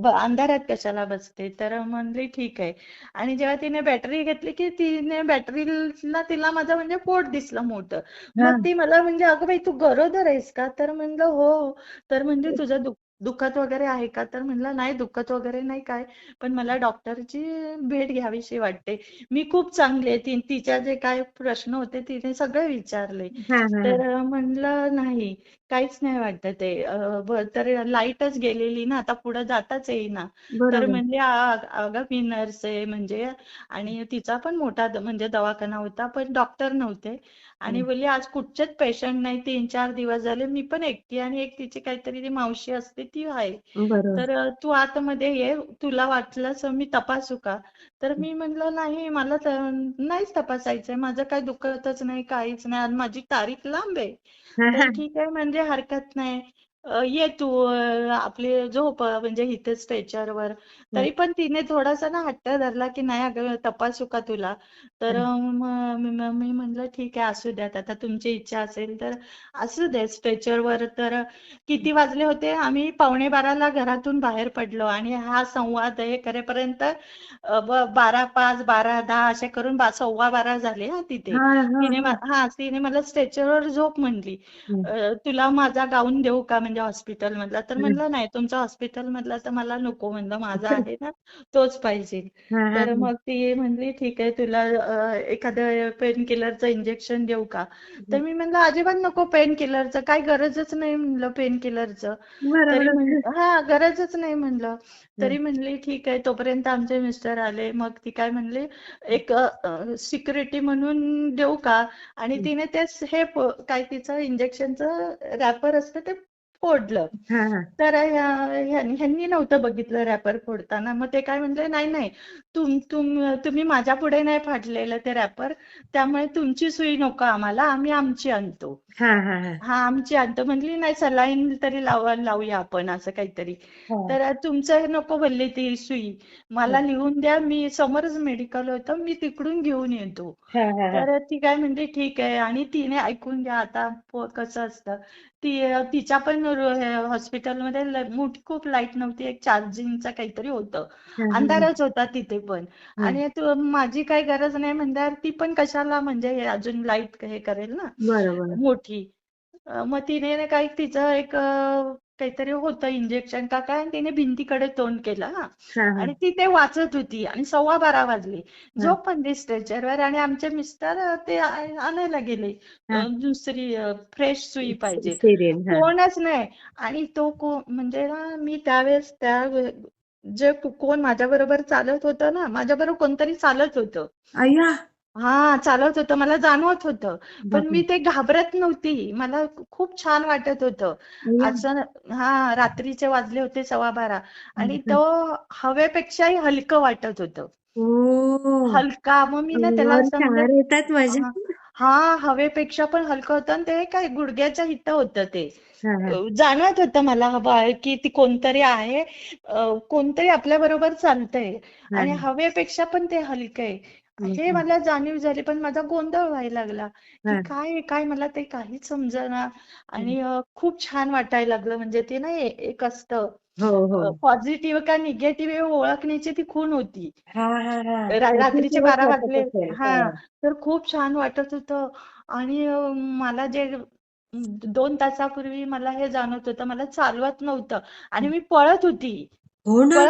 अंधारात कशाला बसते. तर म्हणली ठीक आहे. आणि जेव्हा तिने बॅटरी घेतली, की तिने बॅटरीला तिला माझं म्हणजे पोट दिसलं मोठं. हा. मग ती मला म्हणजे, अगं बाई, तू गरोदर आहेस का? तर म्हणलं हो. तर म्हणजे तुझं दुखत वगैरे आहे का? तर म्हणलं नाही, दुखत वगैरे नाही काय, पण मला डॉक्टरची भेट घ्यावीशी वाटते. मी खूप चांगली आहे. तिच्या जे काय प्रश्न होते तिने सगळे विचारले. हा हा. तर म्हणलं नाही, काहीच नाही वाटत आहे. तर लाईटच गेलेली ना, आता पुढे जाताच येईना. तर बरोबर. म्हणले, अगं मी नर्स आहे म्हणजे. आणि तिचा पण मोठा म्हणजे दवाखाना होता, पण डॉक्टर नव्हते. आणि बोलली, आज कुठचेच पेशंट नाही, 3-4 दिवस झाले, मी पण एकटी, आणि एक तिची काहीतरी ती मावशी असते ती आहे. बरोबर. तर तू आतमध्ये ये, तुला वाटलंच मी तपासू का? तर मी म्हणलं, नाही, मला नाहीच तपासायचंय, माझं काही दुखतच नाही, काहीच नाही, आणि माझी तारीख लांब आहे. हा तर हा. ठीक आहे, म्हणजे हरकत नाही. ये तू, आपली झोप म्हणजे इथे स्ट्रेचरवर. तरी पण तिने थोडासा ना हट्ट धरला, की नाही अगं, तपासू का तुला? तर मी म्हणलं, ठीक आहे, असू द्यात, आता तुमची इच्छा असेल तर असू दे स्ट्रेचरवर. तर किती वाजले होते, आम्ही 11:45ला घरातून बाहेर पडलो. आणि हा संवाद हे करेपर्यंत 12:05, 12:10 असे करून 12:15 झाले हा तिथे. हा हा हा. तिने मला स्ट्रेचरवर झोप म्हणली. तुला माझा गाऊन देऊ का, म्हणजे हॉस्पिटल मधला? तर म्हणलं नाही, तुमचा हॉस्पिटल मधला तर मला नको, म्हणलं माझा आहे ना, तोच पाहिजे. हा हा तर मग ती म्हणली, ठीक आहे, तुला एखादं पेन किलरचं इंजेक्शन देऊ का? तर मी म्हणलं, अजिबात नको, पेन किलरचं काय गरजच नाही म्हणलं, पेन किलरचं. तरी बरोबर. हा, गरजच नाही म्हणलं. तरी म्हणली ठीक आहे. तोपर्यंत आमचे मिस्टर आले. मग ती काय म्हणली, एक सिक्युरिटी म्हणून देऊ का? आणि तिने ते हे काय तिचं इंजेक्शनचं रॅपर असतं ते फोडलं. हा हा तर ह्यांनी नव्हतं बघितलं रॅपर फोडताना. मग ते काय म्हणले, नाही नाही, तुम्ही माझ्या पुढे नाही फाडलेलं ते रॅपर, त्यामुळे तुमची सुई नको आम्हाला, आम्ही आमची आणतो. हा हा हा हा, आमची आणतो. म्हणली नाही, सलाईन तरी लावूया आपण असं काहीतरी. हा तर तुमचं नको बोलली ती सुई, मला लिहून द्या, मी समोरच मेडिकल होतं, मी तिकडून घेऊन येतो. हा हा हा तर ती काय म्हणते, ठीक आहे. आणि तिने ऐकून घ्या आता कसं असतं. तिच्या पण हॉस्पिटलमध्ये मोठी खूप लाईट नव्हती, एक चार्जिंगचा काहीतरी होतं, हा हा अंधारच होता तिथे पण. हा आणि माझी काही गरज नाही म्हणल्यावर ती पण कशाला, म्हणजे अजून लाईट हे करेल ना बरोबर. मोठी. मग तिने ना काही तिचं एक काहीतरी होतं इंजेक्शन का काय, आणि तिने भिंतीकडे तोंड केलं हा. हा हा आणि ती ते वाचत होती आणि 12:15 वाजले. हा झोप म्हणली स्ट्रेचरवर, आणि आमचे मिस्टर ते आणायला गेले. हा दुसरी फ्रेश सुई पाहिजे. सिरियन हा कोणच नाही. आणि तो म्हणजे ना, मी त्यावेळेस जे कोण माझ्या बरोबर चालत होतं ना, माझ्या बरोबर कोणतरी चालत होतं. अय्या हा, चालत होतं, मला जाणवत होतं. पण बापरे मी ते घाबरत नव्हती, मला खूप छान वाटत होतं. अय्या असं हा, रात्रीचे वाजले होते 12:15, आणि बापरे. तो हवेपेक्षाही हलकं वाटत होतं. ओ हलका. मग मी ना त्याला अंगावर असं म्हणजे शहार येतात माझ्या. हा, हवेपेक्षा पण हलकं होतं, आणि ते काय गुडघ्याच्या इथं होतं ते. हा हा जाणवत होतं मला की ती कोणतरी आहे, कोणतरी आपल्या बरोबर चालतंय, हा आणि हा हवेपेक्षा पण ते हलकं आहे. हे बापरे. मला जाणीव झाली, पण माझा गोंधळ व्हायला लागला की हा काय आहे, काय, मला ते काहीच समजेना. आणि खूप छान वाटायला लागलं. म्हणजे ते ना, एक असतं हो हो पॉझिटिव्ह का निगेटिव्ह ओळखण्याची ती खूण होती. हा हा हा रात्रीचे पॉझिटिव्हच 12 वाटत वाजले. असेल हा, हा तर खूप छान वाटत होतं. आणि मला जे 2 तासापूर्वी मला हे जाणवत होतं, मला चालवत नव्हतं, आणि मी पळत होती. हो ना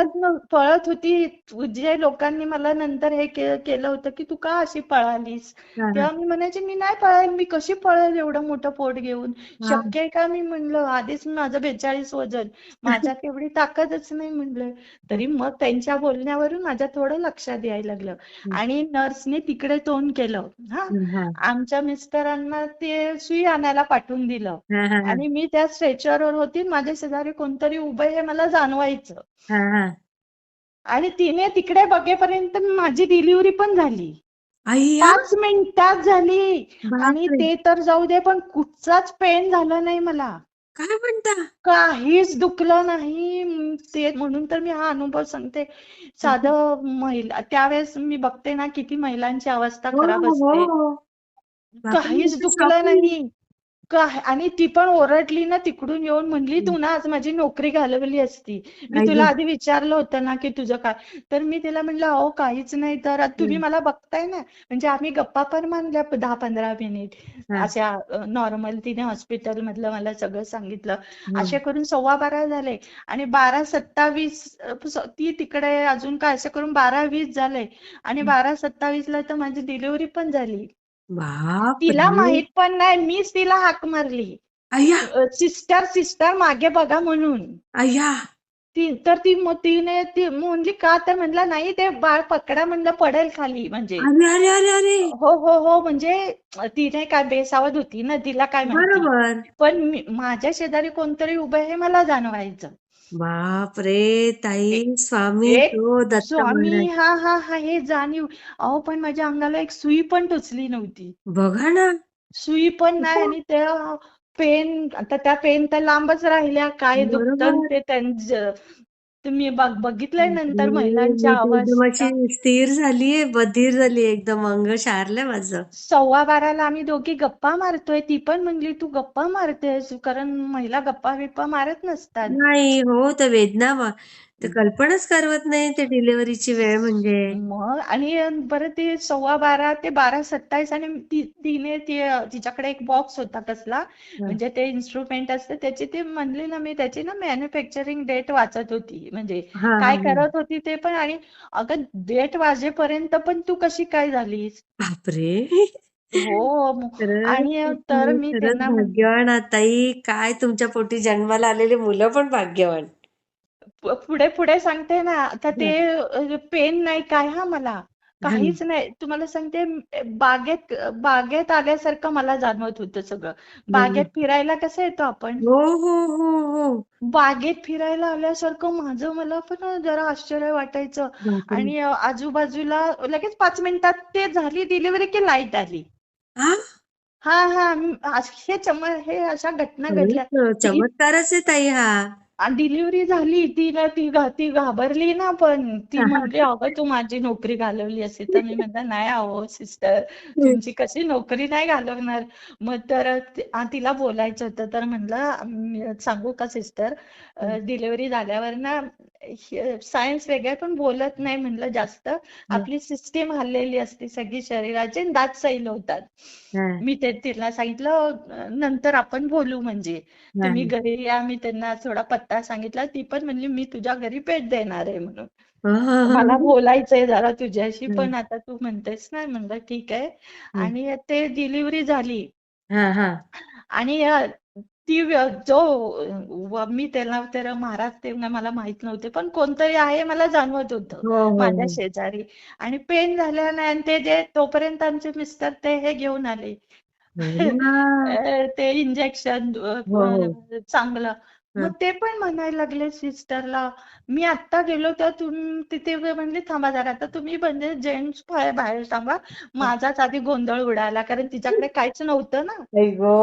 पळत होती. जे लोकांनी मला नंतर हे केलं होतं की तू का अशी पळालीस, हा हा तेव्हा मी म्हणायचे, मी नाही पळेल, मी कशी पळेल एवढं मोठं पोट घेऊन, हा शक्य आहे का. मी म्हणलं, आधीच माझं 42 वजन, माझ्यात एवढी ताकदच नाही म्हणलं. तरी मग त्यांच्या बोलण्यावरून माझ्या थोडं लक्षात यायला लागलं. आणि नर्सने तिकडे तोंड केलं हा. हा आमच्या मिस्टरांना ते सुई आणायला पाठवून दिलं. हा हा हा आणि मी त्या स्ट्रेचरवर होती, माझ्या शेजारी कोणतरी उभं हे मला जाणवायचं. हा हा आणि तिने तिकडे बघेपर्यंत माझी डिलिव्हरी पण झाली. अय्या 5 मिनिटात झाली. आणि बापरे ते तर जाऊ दे, पण कुठचाच पेन झालं नाही मला. काय म्हणता काहीच दुखलं नाही. ते म्हणून तर मी हा अनुभव सांगते. साधं महिला त्यावेळेस मी बघते ना, किती महिलांची अवस्था हो खराब हो असते. बापरे मी काहीच तर दुखलं शॉकिंग नाही. आणि ती पण ओरडली ना तिकडून येऊन, म्हणली, तू ना आज माझी नोकरी घालवली असती. मी तुला अय्या आधी विचारलं होतं ना की तुझं काय. तर मी तिला म्हणलं, अहो काहीच नाही. तर आता तुम्ही मला बघताय ना. म्हणजे आम्ही गप्पा पण मारल्या 10-15 मिनिट हा अशा नॉर्मल. तिने हॉस्पिटल मधलं मला सगळं सांगितलं. हा असे करून 12:15 झाले. आणि 12:27 ती तिकडे अजून काय, असं करून 12:20 झाले. आणि 12:27 ला तर माझी डिलिव्हरी पण झाली. तिला बापरे माहित पण नाही, मीच तिला हाक मारली, अय्या सिस्टर सिस्टर मागे बघा म्हणून. अय्या तर ती म्हणली का, तर म्हणला नाही, ते बाळ पकडा, म्हणलं पडेल खाली म्हणजे. अरे अरे अरे अरे हो हो हो, म्हणजे तिने काय बेसावध होती ना, तिला काय माहिती. बरोबर पण माझ्या शेजारी कोणतरी उभं आहे हे मला जाणवायचं. बाप रे ताई स्वामी एक तो दत्त स्वामी, महाराज हा हा हा, हे जाणीव. अहो, पण माझ्या अंगाला एक सुई पण टोचली नव्हती. बघा ना सुई पण नाही. आणि त्या पेन, आता त्या पेन तर लांबच राहिल्या, काय दुखतं बरोबर ते तुम्ही बघितलंय नंतर बापरे महिलांच्या मी तर एकदम अशी अवस्था. स्थिर झालीये बधीर झालीये एकदम अंग शारलंय माझं 12:15 आम्ही दोघी गप्पा मारतोय. ती पण म्हणली, तू गप्पा मारतेस, कारण महिला गप्पा बिप्पा मारत नसतात. नाही हो तर वेदना तर कल्पनाच करवत नाही ते डिलिव्हरीची वेळ म्हणजे मग, आणि बरं, ते 12:15 ते 12:27, आणि तिने तिच्याकडे एक बॉक्स होता कसला, हं, म्हणजे ते इन्स्ट्रुमेंट असते त्याची. ती म्हणली ना, मी त्याची ना मॅन्युफॅक्चरिंग डेट वाचत होती, म्हणजे हा हा काय हा करत होती ते पण. आणि अगं, डेट वाजेपर्यंत पण तू कशी काय झालीस. बापरे हो. आणि खरंच तर तुम्ही मी खरंच त्यांना भाग्यवान आहात ताई काय तुमच्या पोटी जन्माला आलेली मुलं पण भाग्यवान पुढे पुढे सांगते ना, आता हं, ते पेन नाही काय हा मला. काहीच नाही. तुम्हाला सांगते बागेत बागेत आल्यासारखं मला जाणवत होतं सगळं. बागेत हम्म. फिरायला कसं येतो आपण, हो हो हो हो. बागेत फिरायला आल्यासारखं मला पण जरा आश्चर्य वाटायचं. बापरे. आणि आजूबाजूला लगेच 5 मिनिटात ते झाली डिलिव्हरी की लाईट आली. हा. हा हा हे अशा घटना घडल्या. खरंच ती चमत्कारच आहे ताई हा. डिलिव्हरी झाली ती घाबरली ना, पण ती म्हणली अगं तू माझी नोकरी घालवली असती. तर मी म्हटलं नाही अहो सिस्टर, तुमची कशी नोकरी नाही घालवणार. मग तर तिला बोलायचं होतं तर म्हणलं सांगू का सिस्टर, डिलिव्हरी झाल्यावर ना सायन्स वेगळं पण बोलत नाही म्हणलं जास्त. आपली सिस्टीम हललेली असते सगळी शरीराची आणि दात सैल होतात. हा, मी तिला सांगितलं नंतर आपण बोलू म्हणजे हा, तुम्ही घरी या. मी त्यांना थोडा पत्ता सांगितला. ती पण म्हणली मी तुझ्या घरी भेट देणार आहे म्हणून. हा, हा, मला हा, बोलायचंय जरा तुझ्याशी, हा, पण आता तू म्हणतेस ना, म्हणलं ठीक आहे. आणि ते डिलिव्हरी झाली. हा, हा. आणि ती मी त्याला महाराज ते मला माहित नव्हते, पण कोणतरी आहे मला जाणवत होतं हो हो माझ्या हो. शेजारी. आणि पेन झालं नाही, आणि तोपर्यंत आमचे मिस्टर ते हे घेऊन आले. हा. ते इंजेक्शन हो हो. चांगलं. हा. मग ते पण म्हणायला लागले सिस्टरला, मी आत्ता गेलो तर तिथे म्हणले थांबा जरा, आता तुम्ही म्हणजे जेंट्स बाहेर थांबा. माझाच आधी गोंधळ उडाला, कारण तिच्याकडे काहीच नव्हतं ना. आई गो.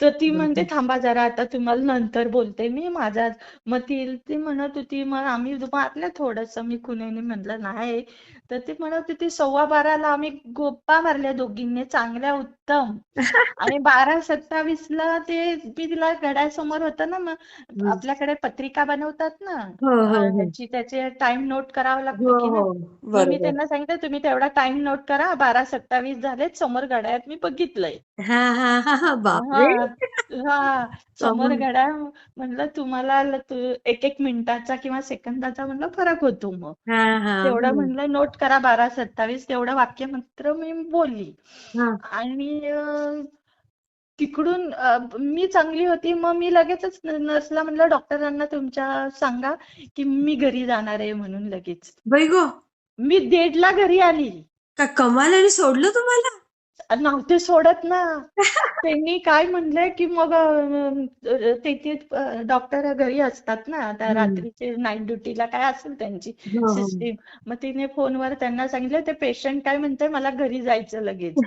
तर ती म्हणते थांबा जरा, आता तुम्हाला नंतर बोलते मी माझा. मग ती म्हणत होती, मग आम्ही मारलं थोडंसं मी खुणेने, म्हटलं नाही. तर ती म्हणत होती 12:15 आम्ही गप्पा मारल्या दोघींनी चांगल्या उत्तम. आणि 12:27 मी तिला घड्याळसमोर होतं ना, मग हम्म. आपल्याकडे पत्रिका बनवतात ना, हो हो हो. त्याचे टाइम नोट करावा लागतो हो की हो. नाही. मग मी बरोबर. त्यांना सांगितलं तुम्ही तेवढा टाइम नोट करा, 12:27 झालेत, समोर घड्याळात मी बघितलंय. हा हा हा हा. बापरे. हा हा समोर अमूल. घड्याळ. म्हणलं तुम्हाला एक एक मिनिटाचा किंवा सेकंदाचा म्हणलं फरक होतो. मग हा हा. तेवढं हो. म्हणलं नोट करा, 12:27 तेवढं वाक्य मात्र मी बोलली. हा. आणि तिकडून मी चांगली होती. मग मी लगेचच नर्सला म्हणलं डॉक्टरांना तुमच्या सांगा की मी घरी जाणार आहे म्हणून. लगेच बाई गो. मी 1:30ला घरी आली. का कमाल आणि सोडलं तुम्हाला. नव्हते सोडत ना. त्यांनी काय म्हणलंय की मग तिथे डॉक्टर घरी असतात ना, आता हम्म. रात्रीचे नाईट ड्युटीला काय असेल त्यांची हो हो. सिस्टीम. मग तिने फोनवर त्यांना सांगितलं ते पेशंट काय म्हणतंय मला घरी जायचं लगेच.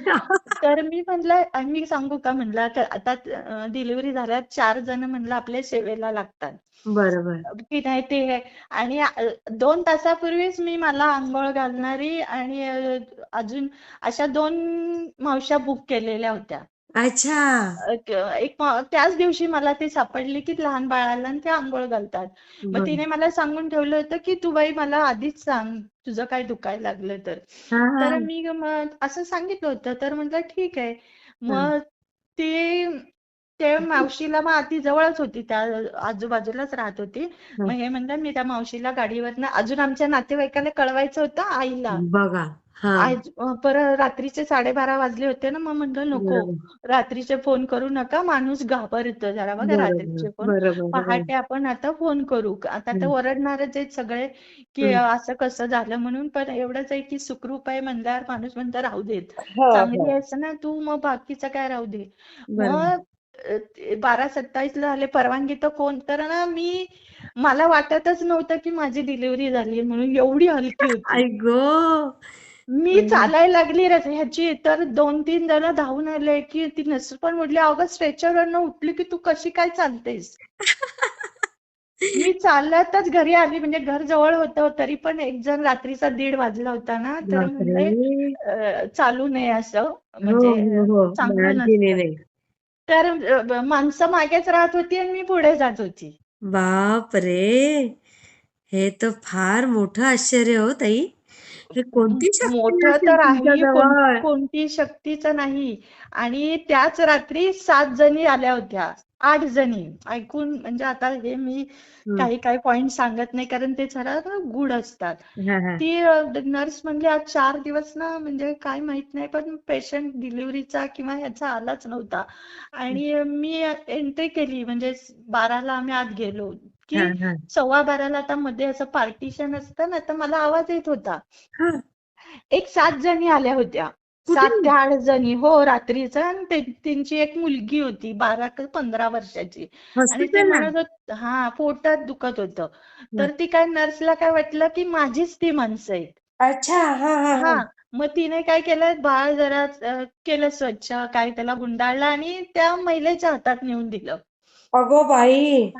तर मी म्हणलं, आणि मी सांगू का म्हणलं, आता डिलिव्हरी झाल्यात 4 जण म्हणलं आपल्या सेवेला लागतात बरोबर. की नाही ते. आणि 2 तासापूर्वीच मला आंघोळ घालणारी आणि अजून अशा 2 मावश्या बुक केलेल्या होत्या. अच्छा. त्याच दिवशी मला ते सापडली की लहान बाळाला आणि ते आंघोळ घालतात. मग बर. तिने मला सांगून ठेवलं होतं की तू बाई मला आधीच सांग तुझं काय दुखायला लागलं तर. हा हा तर मी मग असं सांगितलं होतं. तर म्हटलं ठीक आहे. हा. मग ते ते मावशीला मग आधी जवळच होती, त्या आजूबाजूलाच राहत होती. हा. मग हे म्हणतात मी त्या मावशीला गाडीवरनं अजून आमच्या नातेवाईकाला कळवायचं होतं आईला. बघा. हा. आज परत रात्रीचे 12:30 वाजले होते ना, मग म्हणलं नको बरोबर. रात्रीचे फोन करू नका, माणूस घाबरतं जरा बघा बरोबर. रात्रीचे फोन. बरोबर. बरोबर. पहाटे आपण आता फोन करू, आता तर हम्म. ओरडणारच आहेत सगळे की हम्म. असं कसं झालं म्हणून. पण एवढंच आहे की सुखरूप आहे म्हणल्यावर माणूस म्हणतं राहू देत, हो चांगली हो. आहेस ना तू, मग बाकीचं काय राहू दे. बरोबर. मग 12:27 ला आले. परवानगी तर कोण तर ना, मला वाटतच नव्हतं की माझी डिलिव्हरी झाली म्हणून, एवढी हलकी होती. आई गो. मी चालायला लागली ह्याची, तर 2-3 जण धावून आले की ती नर्स पण म्हटली अगं स्ट्रेचरवरनं उठली की तू कशी काय चालतेस. मी चालतच घरी आली, म्हणजे घर जवळ होतं तरी पण एक जण रात्रीचा 1:30 वाजला होता ना, तर बापरे. म्हणले चालू नये असं, हो म्हणजे हो हो. चांगलं बाळंतीणे नसतं. नाही. तर माणसं मागेच राहत होती आणि मी पुढे जात होती. बाप रे. हे तर फार मोठं आश्चर्य हो ताई. हे कोणती शक्ती मोठं असेल तर तुमच्या आहे, जवळ. कोणती शक्तीच नाही. आणि त्याच रात्री 7 जणी आल्या होत्या, 8 जणी. ऐकून म्हणजे आता हे मी हम्म. काही काही पॉइंट सांगत नाही, कारण ते जरा ना गूढ असतात. हा हा. ती नर्स म्हणली आज 4 दिवस ना, म्हणजे काय माहित नाही, पण पेशंट डिलिव्हरीचा किंवा ह्याचा आलाच नव्हता. आणि मी एंट्री केली, म्हणजे 12ला आम्ही आत गेलो हा की हा. 12:15 आता मध्ये असं पार्टिशन असतं ना, तर मला आवाज येत होता. हा. एक 7 जणी आल्या होत्या. कुठे? 7 ते 8 जणी. हो, रात्रीचं. आणि त्यांची एक मुलगी होती 12 का 15 वर्षाची. आणि ते हॉस्पिटलला? म्हणत होत, हा, पोटात दुखत होतं. हं. तर ती काय, नर्सला काय वाटलं की माझीच ती माणसं आहेत. अच्छा. हा हा हा, हा. मग तिने काय केलं, बाळ जरा केलं स्वच्छ, काय त्याला गुंडाळलं आणि त्या महिलेच्या हातात नेऊन दिलं. अगो बाई.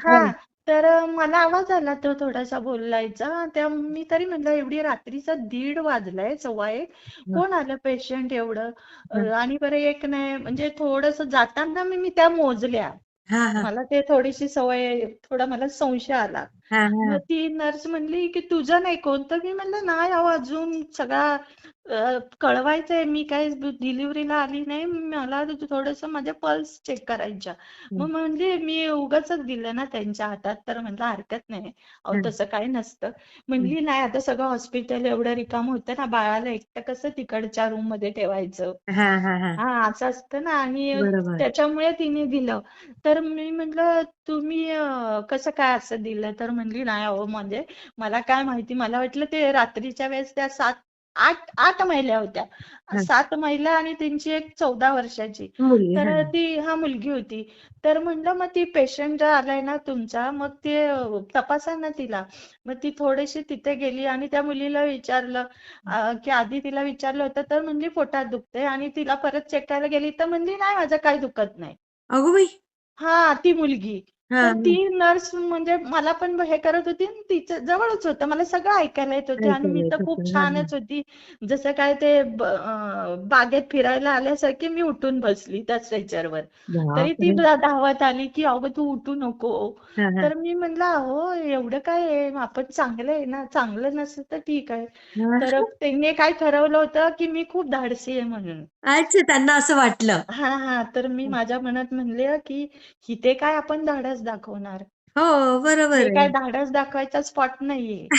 हा. हा, तर मला आवाज आला तो थोडासा बोलायचा. मी तरी म्हटलं, एवढी रात्रीचा 1:30 वाजलाय, 1:15, हा कोण आलं पेशंट एवढं. हा आणि बरं एक नाही, म्हणजे थोडस जाताना मी मी त्या मोजल्या. हा हा मला ते थोडीशी सवय आहे, थोडा मला संशय आला. हा मग हा. ती नर्स म्हणली की तुझं नाही कोण. तर मी म्हणलं नाही अहो, अजून सगळा कळवायचंय, मी काय डिलिव्हरीला आली नाही, मला थोडस माझे पल्स चेक करायच्या. हं, मग म्हणली मी उगाचच दिलं ना त्यांच्या हातात. तर म्हणलं हरकत नाही, अहो हं, तसं काही नसतं. हं. म्हणली नाही, आता सगळं हॉस्पिटल एवढं रिकाम होतं ना, बाळाला एकटं कसं तिकडच्या रूम मध्ये ठेवायचं. हा हा हा. हा, असं असतं ना. आणि बरोबर. त्याच्यामुळे तिने दिलं. तर मी म्हटलं तुम्ही कसं काय असं दिलं. तर म्हणली नाही अहो, म्हणजे मला काय माहिती, मला वाटलं ते रात्रीच्या वेळेस त्या 8 महिला होत्या. हा. 7 महिला आणि त्यांची एक 14 वर्षाची. मुली. हा. तर ती, हा, मुलगी होती. तर म्हणलं मग ती पेशंट आलाय ना तुमचा, मग ते तपासा ना तिला. मग ती थोडीशी तिथे गेली आणि त्या मुलीला विचारलं, की आधी तिला विचारलं होतं, तर म्हणली पोटात दुखते. आणि तिला परत चेक करायला गेली तर म्हणली नाही, माझं काही दुखत नाही. अगो बाई. हा, ती मुलगी. हा तर ती हा. नर्स म्हणजे मला पण हे करत होती आणि तिच्या जवळच होतं, मला सगळं ऐकायला येत होते. आणि ऐकायला मी येत तर होतं. खूप हा हा. छानच होती. जसं काय ते बागेत फिरायला आल्यासारखी मी उठून बसली त्या स्ट्रेचरवर. तरी ती बापरे. धावत आली की अगं तू उठू नको. हा हा तर मी म्हणलं अहो, एवढं काय आहे, आपण चांगलं आहे ना, चांगलं नसेल तर ठीक आहे. तर हा. त्यांनी काय ठरवलं होतं की मी खूप धाडसी आहे म्हणून. अच्छा, त्यांना असं वाटलं. हा हा, तर मी माझ्या मनात म्हणले की इथे काय आपण धाडस दाखवणार, हो, बरोबर हे आहे. काय धाडस दाखवायचा स्पॉट नाहीये.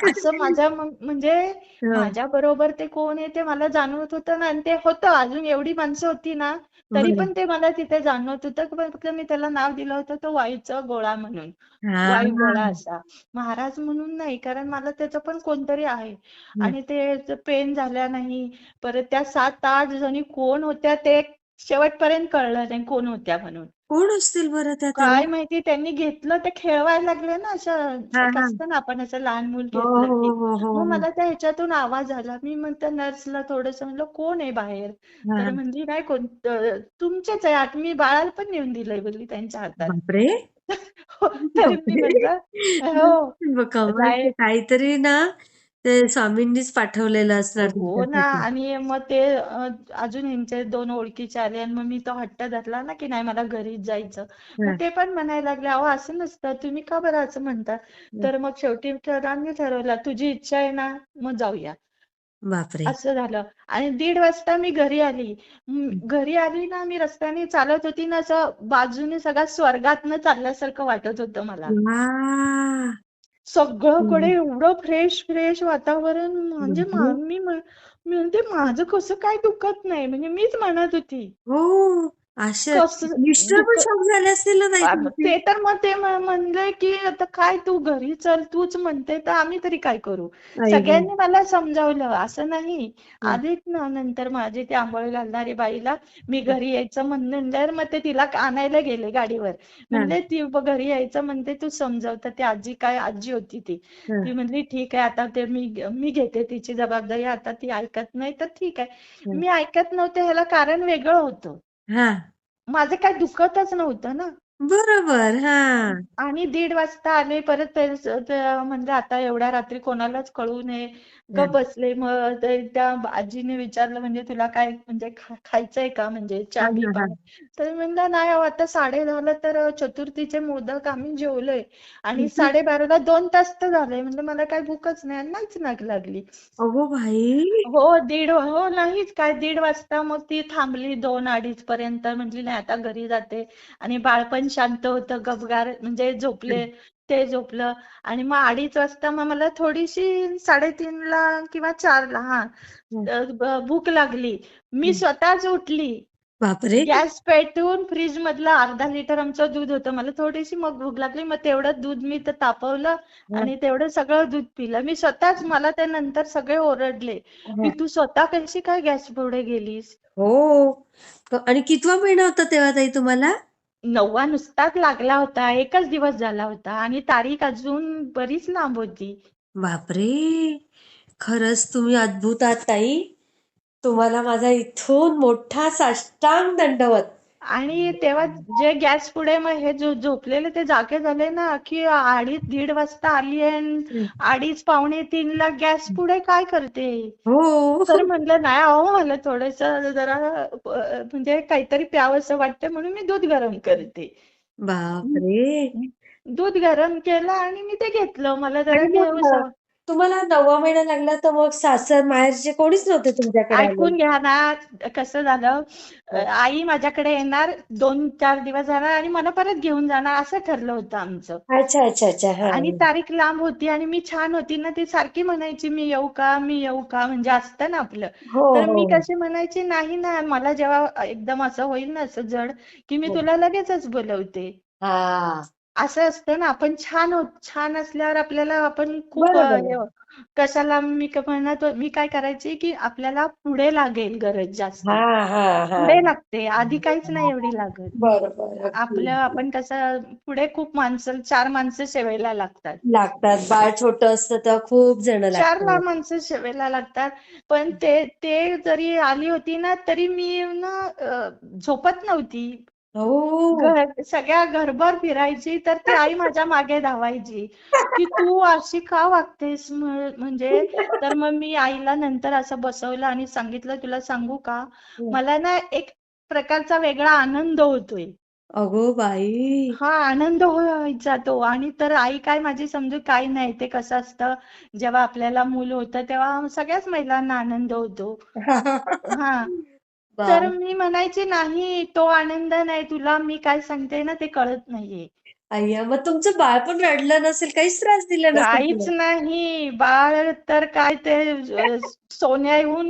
असं म्हणजे हो, माझ्या बरोबर ते कोण आहे ते मला जाणवत होतं ना. आणि ते होतं, अजून एवढी माणसं होती ना, तरी बरं. पण ते मला तिथे जाणवत होतं. फक्त मी त्याला नाव दिलं होतं तो वायूचा गोळा म्हणून. वायू गोळा हां. असा. महाराज म्हणून नाही, कारण मला त्याचं पण कोणतरी आहे. हं. आणि ते पेन झाल्या नाही. परत त्या 7-8 जणी कोण होत्या ते शेवटपर्यंत कळलं नाही कोण होत्या म्हणून. कोण असतील बरं त्या ताई? काय माहिती, त्यांनी घेतलं ते खेळवायला लागले ना, असं हां, एक हां. असतं ना, आपण असं लहान मूल हो, घेतलं हो, की. हो, हो, मग हो. मला त्या ह्याच्यातून आवाज आला. मी म्हणते नर्सला थोडंसं म्हणलं कोण आहे बाहेर. हां, तर हां. म्हणली नाही कोण, तुमचेच आहे, मी बाळाला पण नेऊन दिलंय बोलली त्यांच्या हातात. बापरे! हो, तर मी बापरे! म्हणलं हो, कमाल नाही. काहीतरी ना, ते स्वामींनीच पाठवलेलं असणार हो ना. तुमच्यासाठी. आणि मग ते अजून ह्यांचे 2 ओळखीचे आले आणि मग मी तो हट्ट धरला ना की नाही मला घरीच जायचं. मग हां, ते पण म्हणायला लागले अहो असं नसतं, तुम्ही का बरं असं म्हणता. हं. तर मग शेवटी सरांनी ठरवलं तुझी इच्छा आहे ना, मग जाऊया. बापरे! असं झालं. आणि 1:30 वाजता मी घरी आली. हं. घरी आली ना, मी रस्त्याने चालत होती ना, असं बाजूने सगळ्या स्वर्गातनं चालल्यासारखं वाटत होतं मला. वाह! सगळंकडे हं. एवढं फ्रेश फ्रेश वातावरण. म्हणजे बापरे! मी म्हणते माझं कसं काय दुखत नाही, म्हणजे मीच म्हणत होती. हो. असं कसं मिस्टर पण दुःख. शॉक झाले असतील ना ताई तुमचे? ते तर मग ते म्हणले की आता काय, तू घरी चल, तूच म्हणते तर आम्ही तरी काय करू. आई गं! सगळ्यांनी मला समजावलं, असं नाही. हं, आलीत ना नंतर माझी ती आंघोळ घालणारी बाईला मी हं. घरी यायचं म्हणल्यावर मग ते तिला आणायला गेले गाडीवर. हां, म्हणले ती घरी यायचं म्हणते, तू समजाव. तर ती आजी, काय आजी होती ती. हां, ती म्हणली ठीक आहे, आता ते मी मी घेते तिची जबाबदारी, आता ती ऐकत नाही तर ठीक आहे. हं. मी ऐकत नव्हते, ह्याला कारण वेगळं होतं. हां. माझं काय दुखतच नव्हतं ना. बरोबर. हां. आणि 1:30 वाजता आले परत म्हणजे आता एवढ्या रात्री कोणालाच कळू नये. गप हं, बसले. मग त्या आजीने विचारलं म्हणजे तुला काय म्हणजे खायचंय का, म्हणजे चहा हां, घे हां, हां. पाणी. तर म्हणलं नाही अहो, आता 10:30 तर चतुर्थीचे मोदक आम्ही जेवलोय. आणि 12:30ला 2 तास तर झाले. म्हणजे मला काय भूकच नाही आणि नाहीच लागली. अगो बाई! हो, हो, नाहीच काय. 1:30 वाजता मग ती थांबली 2-2:30 पर्यंत. म्हटली नाही आता घरी जाते. आणि बाळ पण शांत होतं, गपगार, म्हणजे हं, झोपले. ते झोपलं. आणि मग 2:30 वाजता मग मला थोडीशी 3:30ला किंवा 4ला, हं, भूक लागली. मी हं. स्वतःच उठली. बापरे. गॅस पेटवून फ्रीज मधलं अर्धा लिटर आमचं दूध होतं. मला थोडीशी मग भूक लागली, मग तेवढं दूध मी तर तापवलं हा, आणि तेवढं सगळं दूध पिलं मी स्वतःच. मला त्यानंतर सगळे ओरडले हा. की तू स्वतः कशी काय गॅस पुढे गेलीस. हो. आणि कितवा महिना होता तेव्हा ताई तुम्हाला? 9वा नुसताच लागला होता, एकच दिवस झाला होता आणि तारीख अजून बरीच लांब होती. बापरे. खरंच तुम्ही अद्भुत आहात ताई. तुम्हाला माझा इथून मोठा साष्टांग दंडवत. आणि तेव्हा जे गॅस पुढे मग हे झोपलेले ते जागे झाले ना, की 2:30 वाजता आली आणि 2:30 पावणे 3ला गॅस पुढे काय करते. तर हो. म्हणलं नाही अहो, मला थोडस जरा म्हणजे काहीतरी प्यावंसं वाटतं म्हणून मी दूध गरम करते. बापरे. दूध गरम केलं आणि मी ते घेतलं, मला जरा आणि मग घ्यावंसं. तुम्हाला 9वा महिना लागला तर मग सासर माहेरचे कोणीच नव्हते तुमच्याकडे आले? ऐकून घ्या ना, कसं झालं. हं. आई माझ्याकडे येणार 2-4 दिवस राहणार आणि मला परत घेऊन जाणार असं ठरलं होतं आमचं. अच्छा, अच्छा, अच्छा. हां, आणि हां. तारीख लांब होती आणि मी छान होती ना, ती सारखी म्हणायची मी येऊ का, मी येऊ का, म्हणजे असतं ना आपलं. हो, तर हो, मी हो. कशी म्हणायची नाही ना, मला जेव्हा एकदम असं होईल ना असं जड, की मी हो. तुला लगेचच बोलवते. हां. असं असतं ना, आपण छान असल्यावर आपल्याला आपण खूप बरोबर आहे. कशाला मी काय करायची, की आपल्याला पुढे लागेल गरज जास्ती. हां, हां, पुढे हां. लागते, आधी काहीच नाही एवढी लागत. बरोबर. अगदी, आपलं अगदी. आपण कसं पुढे खूप माणसं, 4 माणसं शेवायला लागतात. लागतात. बाळ छोटं असतं तेव्हा खूप जण 4 लागतात. माणसं शेवायला लागतात. पण ते ते जरी आली होती ना, तरी मी ना झोपत नव्हती. हो. सगळ्या घरभर फिरायची, तर ती आई माझ्या मागे धावायची, की "तू अशी का वागतेस?" म्हणजे. तर मग मी आईला नंतर असं बसवलं आणि सांगितलं, "तुला सांगू का? मला ना एक प्रकारचा वेगळा आनंद होतोय." अगो बाई! हा आनंद व्हायचा तो. आणि तर आई काय माझी समजू काय नाही, ते कसं असतं, जेव्हा आपल्याला मूल होतं तेव्हा सगळ्याच महिलांना आनंद होतो. हा. तर बाप! मी म्हणायची नाही, तो आनंद नाही, तुला मी काय सांगते ना ते कळत नाहीये. अय्या! मग तुमचं बाळ पण रडलं नसेल, काहीच त्रास दिला नसेल काहीच तुला? नाही. बाळ तर काय ते सोन्याहून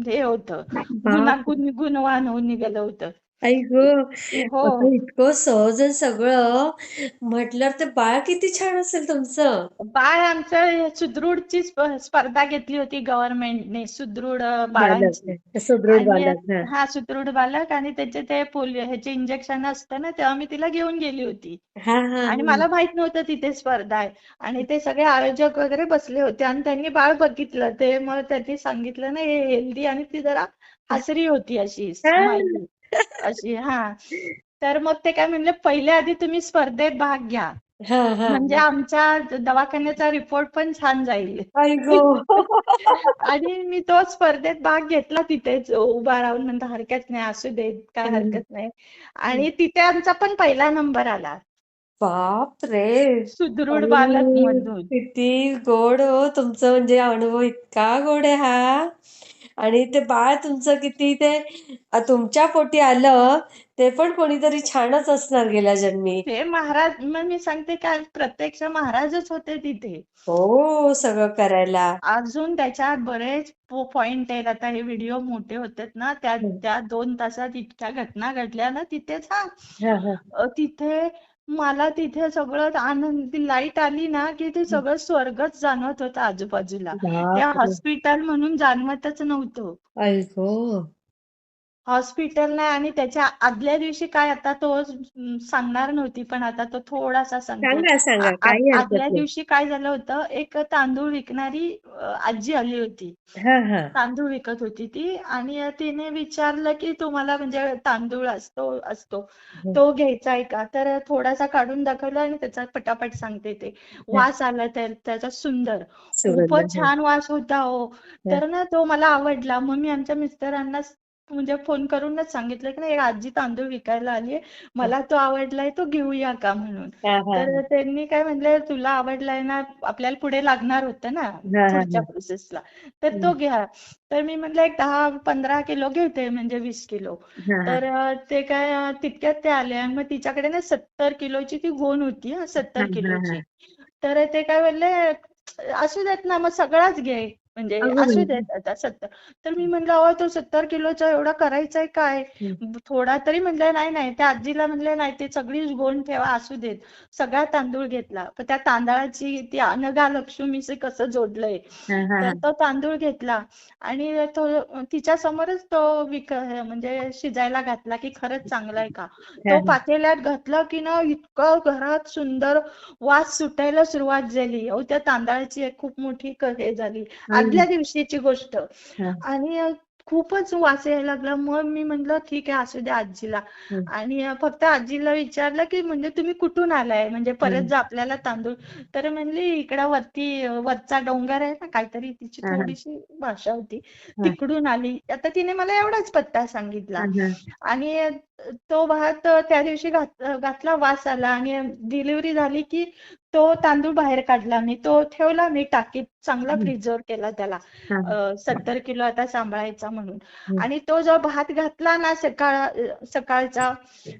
हे होतं. बाप! गुणवान होऊन निघालं होतं. आई गं! हो. आता इतकं सहज आहे सगळं, म्हटल्यावर ते बाळ किती छान असेल तुमचं. बाळ आमचं सुदृढची स्पर्धा घेतली होती गव्हर्नमेंटने, सुदृढ बालक, बाळांची. सुदृढ आणि बालक. हां. हा सुदृढ बालक आणि त्याचे ते पोलिओ ह्याचे इंजेक्शन असतं ना, तेव्हा मी तिला घेऊन गेली होती. हां, हां, आणि हां. मला माहित नव्हतं तिथे स्पर्धा आहे. आणि ते सगळे आयोजक वगैरे बसले होते आणि त्यांनी बाळ बघितलं, ते मग त्यांनी सांगितलं ना हे हेल्दी, आणि ती जरा हसरी होती अशी हां. स्माइली अशी. हा. तर मग ते काय म्हणले, पहिले आधी तुम्ही स्पर्धेत भाग घ्या, हां, हां, म्हणजे हां. आमच्या दवाखान्याचा रिपोर्ट पण छान जाईल. आई गं! आणि मी तो स्पर्धेत भाग घेतला, तिथेच उभा राहून, म्हणता हरकत नाही, असू दे, काय हं. हरकत नाही. आणि तिथे आमचा पण पहिला नंबर आला, बापरे! सुदृढ बालक आणि मधून. किती गोड हो तुमचं, म्हणजे अनुभव इतका गोड आहे हा. आणि ते बाळ तुमचं किती ते तुमच्या पोटी आलं, ते पण कोणीतरी छानच असणार गेल्या जन्मी. ते महाराज, मग मी सांगते काय, प्रत्यक्ष महाराजच होते तिथे. हो, सगळं करायला. अजून त्याच्यात बरेच पॉइंट आहेत. आता हे व्हिडिओ मोठे होतात ना, त्या हं. त्या 2 तासात इतक्या घटना घडल्या ना तिथेच. हा. हां, हां. तिथे मला तिथे सगळं आनंद, लाईट आली ना की ते हं. सगळं स्वर्गच जाणवत होतं आजूबाजूला. त्या बापरे! हॉस्पिटल म्हणून जाणवतच नव्हतं. आई गं! हॉस्पिटल नाही. आणि त्याच्या आदल्या दिवशी काय, आता तो सांगणार नव्हती, पण आता तो थोडासा सांगते. सांगा, सांगा. काही आदल्या हरकत नाही. दिवशी काय झालं होतं, एक तांदूळ विकणारी आजी आली होती. हां, हां. तांदूळ विकत होती ती, आणि तिने विचारलं की तुम्हाला म्हणजे तांदूळ असतो असतो हं, तो घ्यायचा आहे का. तर थोडासा काढून दाखवला आणि त्याचा पटापट सांगते ते. हं. वास आला त्याचा सुंदर, सुगंध. खूपच हं, छान वास होता हो. हं. तर ना तो मला आवडला. मग मी आमच्या मिस्टरांना म्हणजे फोन करूनच सांगितलं की नाही, एक आजी तांदूळ विकायला आलीये, हं. मला तो आवडलाय, तो घेऊया का म्हणून. हां, हां, तर हां. त्यांनी काय म्हणले, तुला आवडलाय ना, आपल्याला पुढे लागणार होतं ना हां, हां, पुढच्या हां. प्रोसेसला, तर हं. तो घ्या. तर मी म्हटलं एक 10-15 किलो घेते, म्हणजे 20 किलो. हां, हां. तर ते काय तितक्यात ते आले आणि मग तिच्याकडे ना 70 किलोची ती गोण होती, 70 हां, हां, किलोची. हां. तर ते काय बोलले, असू देत ना, मग सगळाच घे. म्हणजे अगं असू बाई. देत आता 70. तर मी म्हणलं अहो तो 70 किलोचा एवढा करायचा आहे काय? हं. थोडा तरी म्हणलं नाही नाही. त्या आजीला म्हणले नाही ते सगळीच गोण ठेवा असू देत. सगळा तांदूळ घेतला. पण त्या तांदळाची ती अनघा लक्ष्मीचे कसं जोडलंय. हा, हा, तर हा. तो तांदूळ घेतला आणि तो तिच्या समोरच तो म्हणजे शिजायला घातला की खरंच चांगला आहे का? हा, तो पातेल्यात घातला की ना इतकं घरात सुंदर वास सुटायला सुरुवात झाली. अहो त्या तांदळाची एक खूप मोठी हे झाली. हा. आदल्या दिवशीची गोष्ट. हा, आणि खूपच वास यायला लागला. मग मी म्हटलं ठीक आहे असू द्या आजीला. हा, आणि फक्त आजीला विचारलं की म्हणजे तुम्ही कुठून आलाय म्हणजे परत हा, जर आपल्याला तांदूळ. तर म्हणली इकडं वरती वरचा डोंगर आहे ना काहीतरी तिची हा, हा, थोडीशी भाषा होती. हा, तिकडून आली. आता तिने मला एवढाच पत्ता सांगितला. हा, हा. आणि तो भात त्या दिवशी घातला वास आला आणि डिलिव्हरी झाली की तो तांदूळ बाहेर काढला मी. तो ठेवला मी टाकीत चांगला फ्रीजर केला त्याला. हा, 70 किलो आता सांभाळायचा म्हणून. हा, आणि तो जो भात घातला ना सकाळचा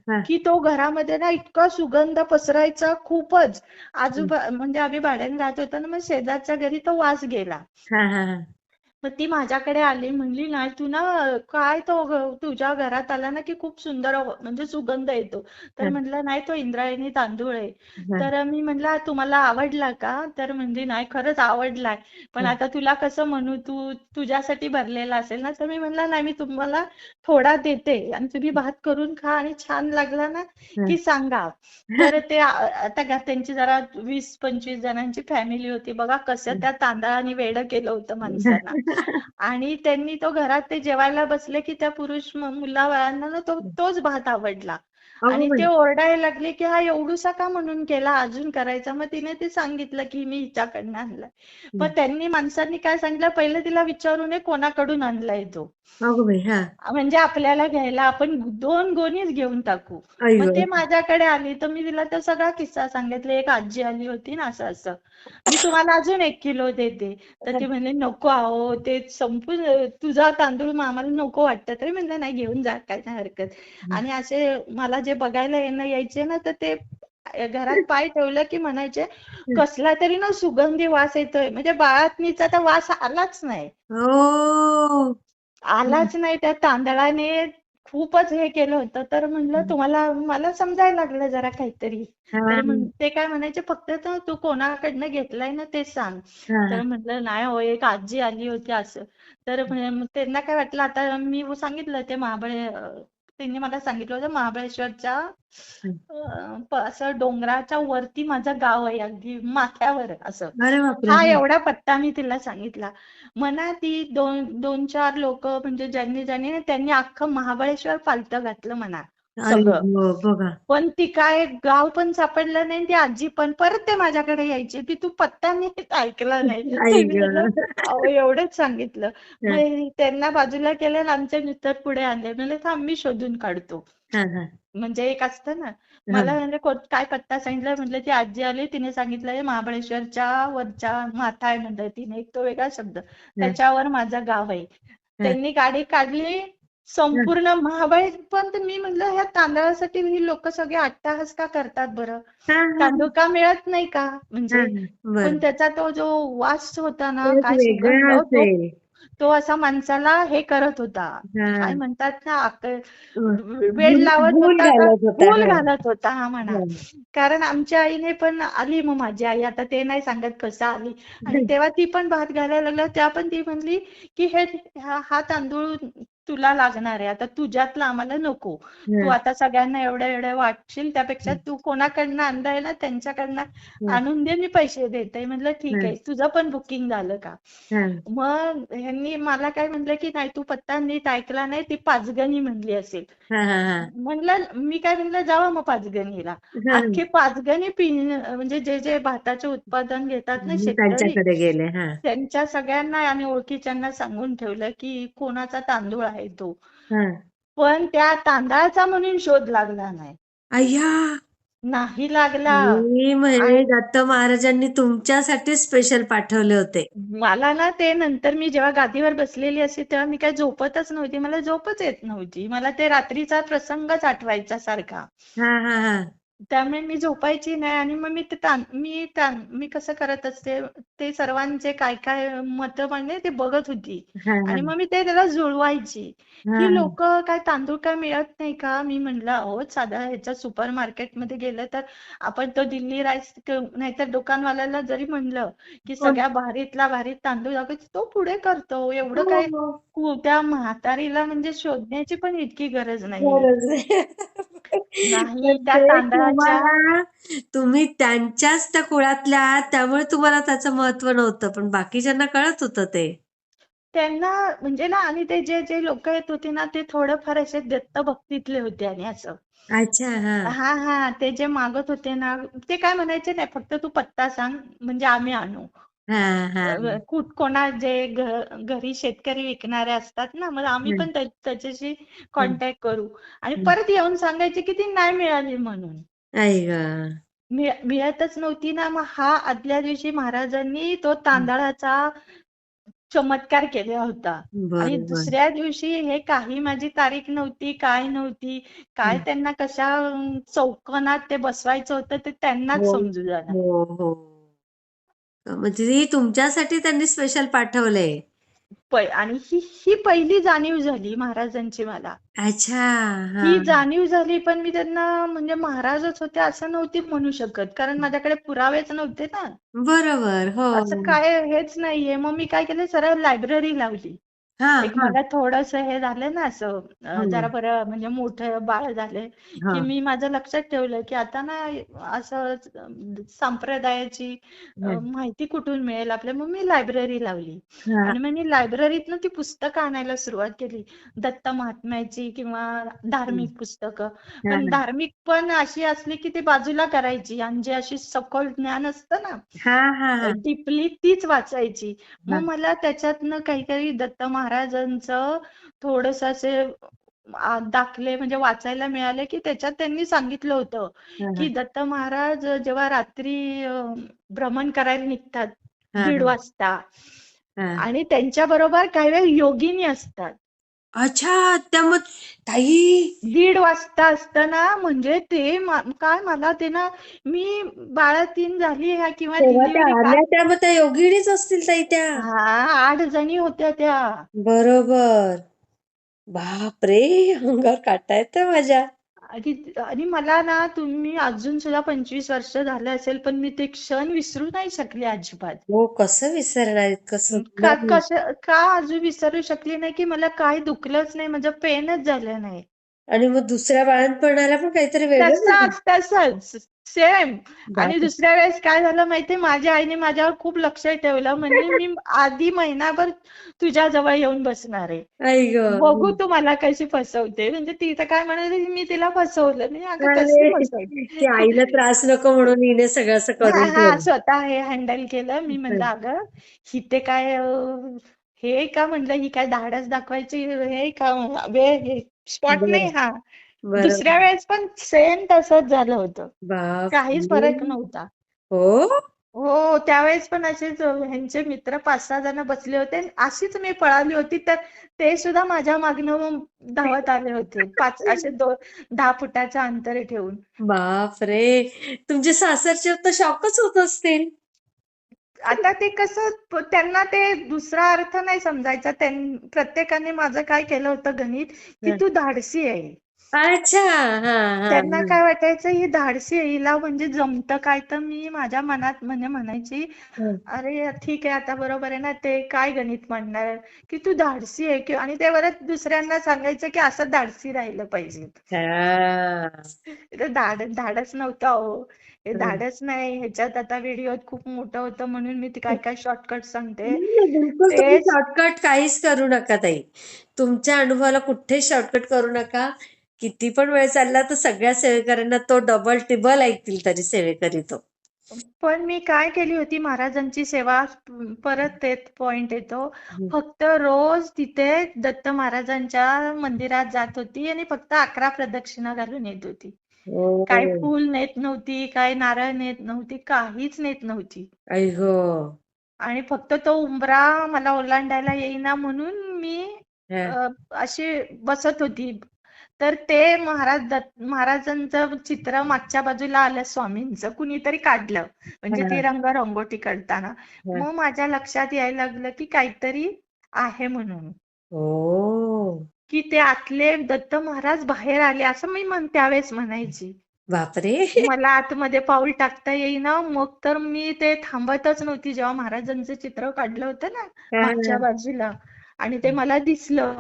हा, की तो घरामध्ये ना इतका सुगंध पसरायचा खूपच. म्हणजे आम्ही भाड्याने राहत होतो ना मग शेजारच्या घरी तो वास गेला. हा, हा, हा. मग ती माझ्याकडे आली म्हणली नाही तू ना काय तो तुझ्या घरात आला ना की खूप सुंदर म्हणजे सुगंध येतो. तर म्हटलं नाही तो इंद्रायणी तांदूळ आहे. तर मी म्हटलं तुम्हाला आवडला का? तर म्हणजे नाही खरंच आवडलाय. पण आता तुला कसं म्हणू तू तुझ्यासाठी भरलेला असेल ना. तर मी म्हटलं नाही मी तुम्हाला थोडा देते आणि तुम्ही भात करून खा आणि छान लागला ना की सांगा. तर ते आता त्यांची जरा 20-25 जणांची फॅमिली होती बघा कसं त्या तांदळाने वेडं केलं होतं माणसांना. आणि त्यांनी तो घरात ते जेवायला बसले की त्या पुरुष मुलाबाळांना ना तोच भात आवडला. अगो आणि ते बाई. ओरडायला लागले की हा एवढूसा का म्हणून केला अजून करायचा. मग तिने ते सांगितलं की मी हिच्याकडनं आणलाय. मग त्यांनी माणसांनी काय सांगितलं पहिलं तिला विचारू नये कोणाकडून आणलाय तो. अगो बाई. हा. म्हणजे आपल्याला घ्यायला आपण 2 गोणीच घेऊन टाकू. आई मग गं. ते माझ्याकडे आली तर मी तिला तो सगळा किस्सा सांगितला. एक आजी आली होती ना असं असं. मी तुम्हाला अजून 1 किलो देते. तर ती म्हणली नको आहो ते संपून तुझा तांदूळ आम्हाला नको वाटतं. तरी म्हणलं नाही घेऊन जा काय नाही हरकत. आणि असे मला जे बघायला यायचे ना तर ते घरात पाय ठेवलं की म्हणायचे कसला तरी ना सुगंधी वास येतोय. म्हणजे बाळातनीचा तर वास आलाच नाही. हो. आलाच नाही त्या तांदळाने खूपच हे केलं होतं. तर म्हणलं तुम्हाला मला समजायला लागलं जरा काहीतरी. हा, तर ते काय म्हणायचे फक्त तू कोणाकडनं घेतलाय ना ते सांग. हा, तर म्हटलं नाही हो एक आजी आली होती असं. तर मग त्यांना काय वाटलं आता मी सांगितलं ते त्यांनी मला सांगितलं होतं महाबळेश्वरच्या असं डोंगराच्या वरती माझं गाव आहे अगदी माथ्यावर असं. अरे बापरे. हा एवढा पत्ता मी तिला सांगितला. म्हणा ती 2-4 लोक म्हणजे ज्यांनी ज्यांनी ना त्यांनी अख्खं महाबळेश्वर पालथं घातलं म्हणा अरे सगळं. हो बघा. पण ती काय गाव पण सापडलं नाही ती आजी पण परत ते माझ्याकडे यायची की तू पत्ता नीट ऐकला नाही. आई तर मी गं. त्यांना अहो एवढंच सांगितलं. मग त्यांना बाजूला केलं आणि आमचे मित्र पुढे आणले. म्हणले थांब मी शोधून काढतो. हा, हा, म्हणजे एक असतं ना. हा, मला म्हणजे काय पत्ता सांगितलं म्हटलं ती आजी आली तिने सांगितलं महाबळेश्वरच्या वरच्या माथा आहे म्हणलं तिने एक तो वेगळा शब्द हा, त्याच्यावर माझं गाव आहे. हा, त्यांनी गाडी काढली संपूर्ण महाबळेश्वर. पण मी म्हटलं ह्या तांदळासाठी ही लोक सगळे अट्टाहास का करतात बरं. हा, हा, तांदूळ का मिळत नाही का हा, म्हणजे. पण बर. त्याचा तो जो वास होता ना तेच काय सुगंध वेगळं तो असेल. तो असा माणसाला हे करत होता. काय हा. म्हणतात ना वेड भूल लावत भूल होता का घालत होता. भूल हा, घालत होता हा म्हणा. हा. कारण आमच्या आईने पण आली मग माझी आई आता ते नाही सांगत कसं आली. आणि तेव्हा ती पण भात घालायला लागला त्या पण ती म्हणली की हा तांदूळ तुला लागणार आहे आता तुझ्यातला आम्हाला नको. तू हा, आता सगळ्यांना एवढ्या एवढ्या वाटशील त्यापेक्षा तू कोणाकडनं आणलाय ना त्यांच्याकडनं हा, आणून दे मी पैसे देते. म्हटलं ठीक आहे तुझं पण बुकिंग झालं का. हा, मग ह्यांनी मला काय म्हटलं की नाही तू पत्ता नीट ऐकला नाही ती पाचगणी म्हणली असेल. हा, हा, म्हणलं मी काय म्हणलं जावा मग पाचगणीला. हा. अख्खे पाचगणी म्हणजे जे जे भाताचे उत्पादन घेतात ना मी शेतकरी त्यांच्याकडे गेले. हा, त्यांच्या सगळ्यांना आणि ओळखीच्यांना सांगून ठेवलं की कोणाचा तांदूळ आहे तो. हा. पण त्या तांदळाचा म्हणून शोध लागला नाही. अय्या. नाही लागला. मी म्हणजे दत्त महाराजांनी तुमच्यासाठी स्पेशल पाठवले होते. मला ना ते नंतर मी जेव्हा गादीवर बसलेली असे तेव्हा मी काय झोपतच नव्हती. मला झोपच येत नव्हती. मला ते रात्रीचा प्रसंगच आठवायचा सारखा. हा, हा, हा. त्यामुळे मी झोपायची नाही आणि मग मी कसं करत असते, ते सर्वांचे काय काय मत म्हणजे ते बघत होती हा हा आणि मग मी ते त्याला जुळवायची. हा ही लोक काय तांदूळ काय मिळत नाही का? मी म्हणलं अहो साधा ह्याच्या सुपर मार्केटमध्ये गेलं तर आपण तो दिल्ली राईस नाहीतर दुकानवाल्याला जरी म्हणलं की हो सगळ्या भारीतला भारी तांदूळ दाखव, तो पुढे करतो. एवढं काय हो. त्या म्हातारीला म्हणजे शोधण्याची पण इतकी गरज नाहीये. गरज नाही. नाही त्या म्हणजे तांदळाच्या तुम्ही त्यांच्याच त्या कुळातल्या आहात, त्यामुळे तुम्हाला त्याचं महत्व नव्हतं, पण बाकीच्यांना कळत होतं ते. त्यांना म्हणजे ना आणि ते जे जे लोक येत होते ना ते थोडंफार असे दत्तभक्तीतले होते आणि असं अच्छा हा हा हा ते जे मागत होते ना ते काय म्हणायचे नाही फक्त तू पत्ता सांग म्हणजे आम्ही आणू. हा हा कोणा जे घरी शेतकरी विकणारे असतात ना मग आम्ही पण त्याच्याशी कॉन्टॅक्ट करू आणि परत येऊन सांगायचे की ती नाही मिळाली म्हणून. आई ग. मिळतच नव्हती ना मग हा आदल्या दिवशी महाराजांनी तो तांदळाचा चमत्कार केला होता. आणि बरोबर. दुसऱ्या दिवशी हे काही माझी तारीख नव्हती, काय नव्हती, काय त्यांना कशा चौकोनात ते बसवायचं होतं ते त्यांनाच हो समजू जाणार. हो हो. म्हणजे ही तुमच्यासाठी त्यांनी स्पेशल पाठवलंय. आणि ही पहिली जाणीव झाली महाराजांची मला. अच्छा हा ही जाणीव झाली पण मी त्यांना म्हणजे महाराजच होते असं नव्हती म्हणू शकत कारण माझ्याकडे पुरावेच नव्हते ना. बरोबर हो असं काय हेच नाहीये मग मी काय केलं सरळ लायब्ररी लावली. हा एक हा मला थोडस हे झालं ना असं हो जरा बरं म्हणजे मोठं बाळ झाले हा की मी माझं लक्षात ठेवलं की आता ना असं संप्रदायाची माहिती कुठून मिळेल आपल्या मग मी लायब्ररी लावली. हा आणि मग मी लायब्ररीतनं ती पुस्तकं आणायला सुरुवात केली. दत्त महात्म्याची किंवा धार्मिक पुस्तकं. हा पण धार्मिक पण अशी असली की ती बाजूला करायची आणि जे अशी सखोल ज्ञान असतं ना हा हा हा डीपली तीच वाचायची. हा मग मला त्याच्यातनं काही दत्त महाराजांचं थोडस असे दाखले म्हणजे वाचायला मिळाले की त्याच्यात त्यांनी सांगितलं होतं की हा दत्त महाराज जेव्हा रात्री भ्रमण करायला निघतात हा 1:30 वाजता हा आणि त्यांच्या बरोबर काही वेळ योगिनी असतात. अच्छा त्या मग ताई 1:30 वाजता असताना म्हणजे ते काय मला ते ना मी 12-3 झाली ह्या किंवा तेव्हा त्या डिलिव्हरी काय आल्या त्या मग त्या योगिनीच असतील ताई त्या. हा 8 जणी होत्या त्या. बरोबर. बापरे अंगावर काटा येतोय माझ्या. आणि मला ना तुम्ही अजून सुद्धा 25 वर्ष झालं असेल पण मी ते क्षण विसरू नाही शकले अजिबात. हो कसं विसरणार इतकं का सुंदर. कसं का अजून विसरू शकली नाही की मला काही दुखलंच नाही माझं पेनच झालं नाही. आणि मग दुसऱ्या बाळंतपणाला पण काहीतरी वेगळं झालं. तसंच सेम. आणि बाप दुसऱ्या वेळेस काय झालं माहितीये माझ्या आईने माझ्यावर खूप लक्ष ठेवलं म्हणजे मी आधी महिनाभर तुझ्या जवळ येऊन बसणार आहे. आई ग. बघू तू मला कशी फसवते म्हणजे ती तर काय म्हणाली मी तिला फसवलं नाही अगं कसली अरे फसवते. की आईला त्रास नको म्हणून हिने सगळं असं हा करून हा ठेवलं. स्वतः हे हँडल केलं मी म्हणलं अगं ही ते काय हे का म्हणलं ही काय धाडस दाखवायची हे का वेळ हे स्पॉट नाही बरं हा. दुसऱ्या बरोबर. वेळेस पण सेम तसंच झालं होतं. बाप काहीच फरक नव्हता. हो हो त्यावेळेस पण असेच ह्यांचे मित्र 5-6 जण बसले होते आणि अशीच मी पळाली होती तर ते सुद्धा माझ्या मागनं धावत आले होते. असे 10 फुटाचं अंतर ठेवून. बाप रे तुमचे सासरचे तर शॉकच होत असतील. आता ते कसं त्यांना ते दुसरा अर्थ नाही समजायचा. प्रत्येकाने माझं काय केलं होतं गणित की तू धाडसी आहे. अच्छा हा हा त्यांना काय वाटायचं ही धाडसी आहे हिला म्हणजे जमतं काय तर मी माझ्या मनात म्हणजे म्हणायची अरे ठीक आहे आता बरोबर आहे ना ते काय गणित म्हणणार की तू धाडसी आहे की आणि ते परत दुसऱ्यांना सांगायचं की असं धाडसी राहिलं पाहिजे. हा. ते धाडस नव्हतं अहो. हे धाडस नाही ह्याच्यात आता व्हिडिओ खूप मोठं होतं म्हणून मी ते काय काय शॉर्टकट सांगते. नाही, बिलकुल तुम्ही तेच शॉर्टकट काहीच करू नका ताई. तुमच्या अनुभवाला कुठेच शॉर्टकट करू नका. किती पण वेळ चालला तर सगळ्या सेवेकऱ्यांना तो डबल टिबल ऐकतील तरी सेवेकरी तो. पण मी काय केली होती महाराजांची सेवा परत तेच पॉइंट येतो. फक्त रोज तिथे दत्त महाराजांच्या मंदिरात जात होती आणि फक्त 11 प्रदक्षिणा घालून येत होती. काय हो फूल नेत नव्हती, काय नारळ नेत नव्हती, काहीच नेत नव्हती. आई गो. आणि फक्त तो उंबरा मला ओलांडायला येईना म्हणून मी हा. अशी बसत होती. तर ते महाराजांचं चित्र मागच्या बाजूला आलं स्वामींचं कुणीतरी काढलं म्हणजे ती हा, रंगोटी काढताना. हा. मग माझ्या लक्षात यायला लागलं की काहीतरी आहे म्हणून, ओ, की ते आतले दत्त महाराज बाहेर आले असं मी त्यावेळेस म्हणायची. बापरे. मला आतमध्ये पाऊल टाकता येईना. मग तर मी ते थांबतच नव्हती जेव्हा महाराजांचं चित्र काढलं होतं ना हा, मागच्या बाजूला, आणि ते मला दिसलं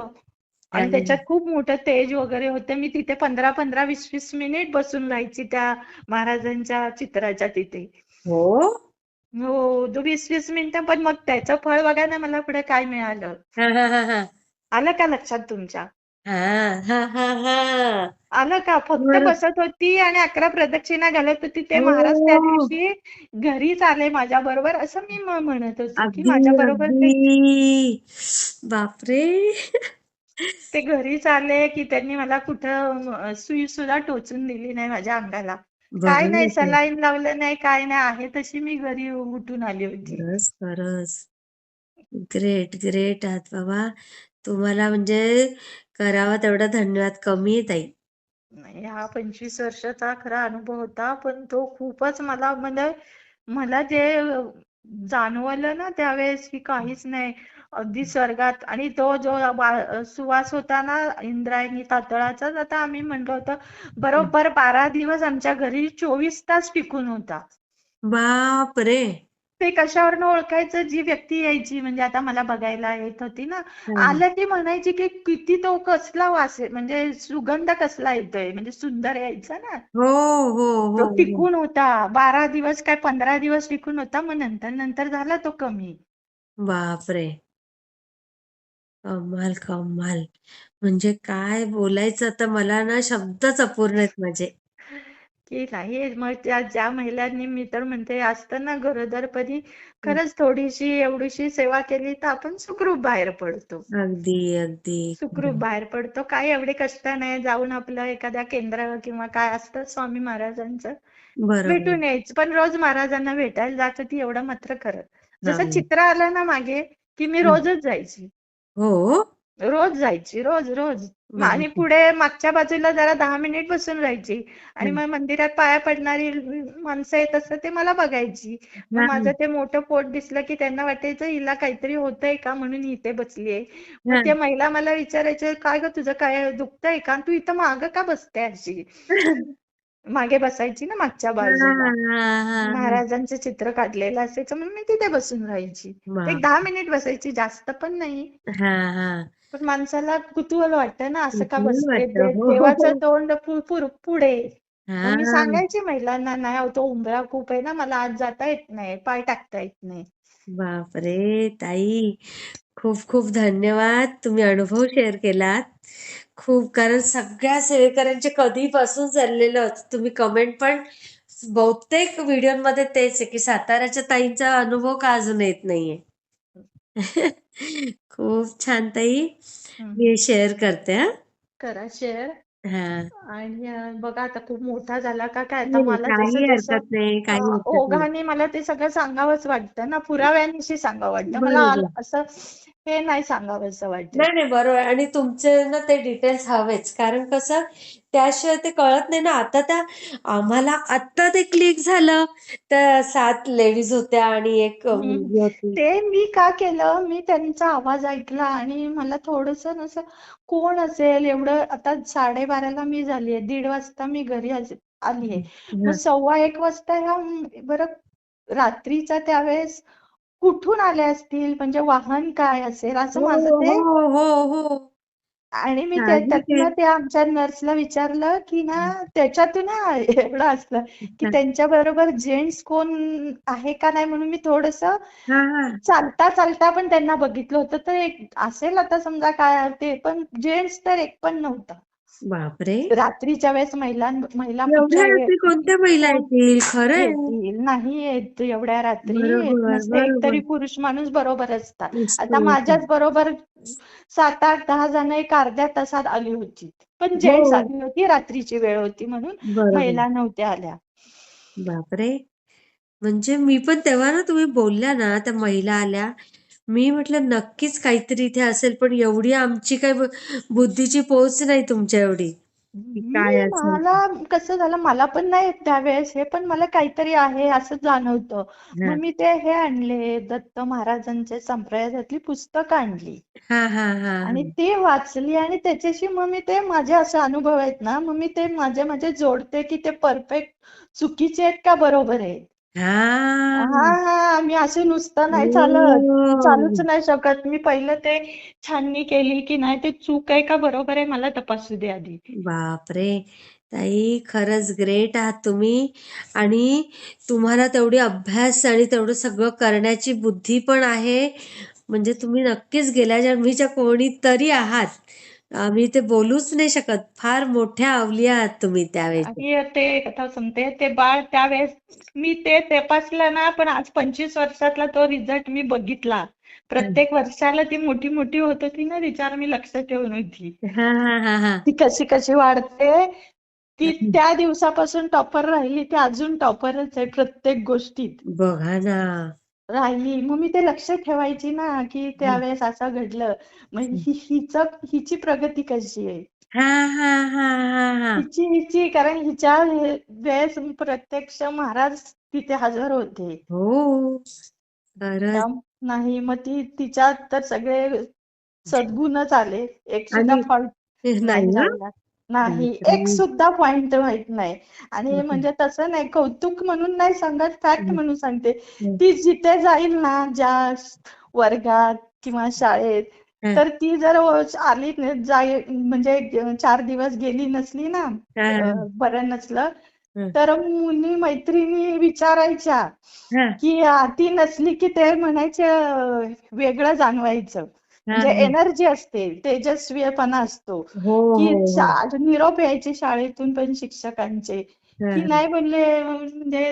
हा. आणि त्याच्यात खूप मोठं तेज वगैरे होतं. मी तिथे 15-15, 20-20 मिनिट बसून राहायची त्या महाराजांच्या चित्राच्या तिथे. हो. हो, 20-20 मिनिटं. पण मग त्याचं फळ बघा ना मला पुढे काय मिळालं. हा, हा, हा, हा. आलं का लक्षात तुमच्या? हा, हा, हा, हा. आलं का? फक्त बरं. बसत होती आणि 11 प्रदक्षिणा घालत होती. ते महाराज त्या हो, दिवशी घरीच आले माझ्या बरोबर असं मी म्हणत होती की अगदी माझ्या बरोबर ते अगदी. बापरे. ते घरीच आले की त्यांनी मला कुठं सुई सुद्धा टोचून दिली नाही माझ्या अंगाला. काय बरं नाही, आहे. सलाईन लावलं नाही, काय नाही. आहे तशी मी घरी उठून आली होती. खरंच खरंच. ग्रेट ग्रेट आहात बाबा. तुम्हाला म्हणजे करावा तेवढा धन्यवाद कमी आहे ताई. नाही, हा 25 वर्षाचा खरा अनुभव होता. पण तो खूपच मला म्हणजे मला जे जाणवलं ना त्यावेळेस की काहीच नाही, अगदी स्वर्गात. आणि तो जो सुवास होता ना इंद्रायणी तांदळाचा, आता आम्ही म्हणलो होतं बरोबर 12 दिवस आमच्या घरी 24 तास टिकून होता. बापरे. ते कशावरनं ओळखायचं? जी व्यक्ती यायची म्हणजे आता मला बघायला येत होती ना, हा. आलं की म्हणायची की किती तो कसला वास आहे, म्हणजे सुगंध कसला येतोय, म्हणजे सुंदर यायचा ना. हो हो हो तो हो. टिकून होता 12 दिवस काय 15 दिवस टिकून होता. मग नंतर नंतर झाला तो कमी. बापरे. कमाल कमाल. म्हणजे काय बोलायचं आता, मला ना शब्दच अपूर्ण आहेत माझे. की नाही, मग त्या ज्या महिलांनी, मी तर म्हणते असतं ना गरोदरपणी खरंच थोडीशी एवढीशी सेवा केली तर आपण सुखरूप बाहेर पडतो. अगदी अगदी. सुखरूप बाहेर पडतो. काय एवढे कष्ट नाही, जाऊन आपलं एखाद्या केंद्र किंवा काय असतं स्वामी महाराजांचं बरोबर. भेटून यायचं. पण रोज महाराजांना भेटायला जात होती एवढं मात्र खरं. हा. जसं चित्र आलं ना मागे की मी रोजच जायची. हो. रोज जायची, रोज रोज. आणि बापरे. पुढे मागच्या बाजूला जरा 10 मिनिट बसून राहायची. आणि हं. मग मंदिरात पाया पडणारी माणसं येत असतात ते मला बघायची. मग हा, माझं ते मोठं पोट दिसलं की त्यांना वाटायचं हिला काहीतरी होतंय का म्हणून ही इथे बसलीये. मग हा. त्या महिला मला विचारायच्या, काय ग तुझं काय दुखतंय का, तू इथं मागं का बसते अशी. मागे बसायची ना मागच्या हा, बाजूला. हा, हा, हा. महाराजांचं चित्र काढलेलं असायचं म्हणून मी तिथे बसून राहायची. एक बाप. 10 मिनिट बसायची, जास्त पण नाही. हा हा. पण माणसाला कुतूहल वाटतं ना, असं का कुतूहल बसते, वाटतं. हो हो देवाचं हो. तोंड पुढे. मग मी हा. सांगायची महिलांना, नाही अहो, तो उंबरा खूप आहे ना, मला आत जाता येत नाही, पाय टाकता येत नाही. बापरे ताई, खूप खूप धन्यवाद. तुम्ही अनुभव शेअर केलात. खूप, कारण सगळ्या सेवेकऱ्यांचे कधीपासून चाललेलं होतं. तुम्ही कमेंट पण बहुतेक व्हिडिओमध्ये तेच आहे की साताऱ्याच्या ताईंचा अनुभव का अजून येत नाहीये. खूप छान ताई. हम्म. मी शेअर करते. हा. करा शेअर. हा. आणि बघा आता खूप मोठा झाला का काय, आता नाही नाही, मला जसं काही जसं हरकत नाही, काही हरकत नाही. ओघाने मला ते सगळं सांगावंच वाटतं ना, पुराव्यानिशी सांगावं वाटतं मला. बरोबर. असं हे नाही सांगावंसं वाटत. नाही नाही, बरोबर. आणि तुमचे ना ते डिटेल्स हवेच, कारण कसं त्याशिवाय ते कळत नाही ना. आता त्या आम्हाला आत्ता ते क्लिक झालं. त्या 7 लेडीज होत्या आणि एक मुलगी होती. ते मी का केलं, मी त्यांचा आवाज ऐकला आणि मला थोडंसं असं कोण असेल एवढं. आता 12:30ला मी झालीये, 1:30 वाजता मी घरी आलीये. मग हं. 1:15 वाजता ह्या बरं रात्रीचा त्यावेळेस कुठून आले असतील, म्हणजे वाहन काय असेल असं हो माझं हो ते. हो हो. आणि मी साहजिक आहे. त्यातनं त्या आमच्या नर्सला विचारलं की ना, त्याच्यातून ना एवढं असलं की त्यांच्या बरोबर जेंट्स कोण आहे का नाही म्हणून मी थोडस हा हा. चालता चालता पण त्यांना बघितलं होतं. तर एक असेल आता समजा काय ते, पण जेंट्स तर एक पण नव्हता. बापरे. रात्रीच्या वेळेस महिला एवढ्या कुठच्या रात्री कोणत्या महिला कोण येतील, खरंय. येतील, नाही येत एवढ्या रात्री, येत बरोबर नसते. एकतरी बरोबर. पुरुष माणूस बरोबर असतात. आता असतो. माझ्याच बरोबर 7-8-10 जण एक अर्ध्या तासात आली होती. पण हो. जेंट्स आली होती, रात्रीची वेळ होती म्हणून बरोबर. महिला नव्हत्या आल्या. बापरे. म्हणजे मी पण तेव्हा ना, तुम्ही बोलल्या ना त्या महिला आल्या, मी म्हटलं नक्कीच काहीतरी इथे असेल, पण एवढी आमची काही बुद्धीची पोहोच नाही तुमच्या एवढी. की काय असेल मला ते? कसं झालं, मला पण नाही त्यावेळेस हे, पण मला काहीतरी आहे असं जाणवतं. हा मग मी ते हे आणले, दत्त महाराजांचे संप्रदायातली पुस्तकं आणली हा हा हा आणि ते वाचली आणि त्याच्याशी मग मी ते माझे असे अनुभव आहेत ना, मग मी ते माझे माझे जोडते की ते परफेक्ट चुकीचे आहेत का बरोबर आहेत. हा हा हा, मी असे नुसतं नाही चालत, मी चालूच ओ नाही शकत. मी पहिलं ते छाननी केली की नाही ते चूक आहे का बरोबर आहे मला तपासू दे आधी. बापरे ताई खरंच ग्रेट आहात तुम्ही आणि तुम्हाला तेवढी अभ्यास आणि तेवढं सगळं करण्याची बुद्धी पण आहे म्हणजे तुम्ही नक्कीच गेल्या जन्मीच्या कोणीतरी आहात आम्ही ते बोलूच नाही शकत फार मोठ्या अवलिया आहात तुम्ही त्यावेळेच्या आणि ते कथा सांगते, ते बाळ त्यावेळेस मी ते तपासलं ना, पण आज 25 वर्षातला तो रिझल्ट मी बघितला. प्रत्येक वर्षाला ती मोठी मोठी होत होती ना, तिच्यावर मी लक्ष ठेवून होती. हा हा हा हा ती कशी कशी वाढते. ती त्या दिवसापासून टॉपर राहिली, ती अजून टॉपरच आहे प्रत्येक गोष्टीत. बघा ना राहिली. मग मी ते लक्ष ठेवायची ना, की त्यावेळेस असं घडलं. मग हिची प्रगती कशी आहे? हा हा हा हा हा हिची कारण हिच्या वेळेस प्रत्यक्ष महाराज तिथे हजर होते. हो खरंच त्या नाही मग तिच्यात तर सगळे सद्गुणच आले. एक सुद्धा आणि फॉल्ट नाही नाही ना राहिला. नाही, एक बापरे सुद्धा पॉइंट माहित नाही. आणि म्हणजे तसं नाही, कौतुक म्हणून नाही सांगत, फॅक्ट म्हणून सांगते. ती जिथे जाईल ना, ज्या वर्गात किंवा शाळेत, तर ती जर आली म्हणजे 4 दिवस गेली नसली ना, बरं नसलं, तर मुली मैत्रिणी विचारायच्या की ती नसली की ते म्हणायचे वेगळं जाणवायचं. म्हणजे एनर्जी असते, तेजस्वीपणा असतो. हो की हो हो निरोप यायचे शाळेतून पण शिक्षकांचे की नाही म्हणले, म्हणजे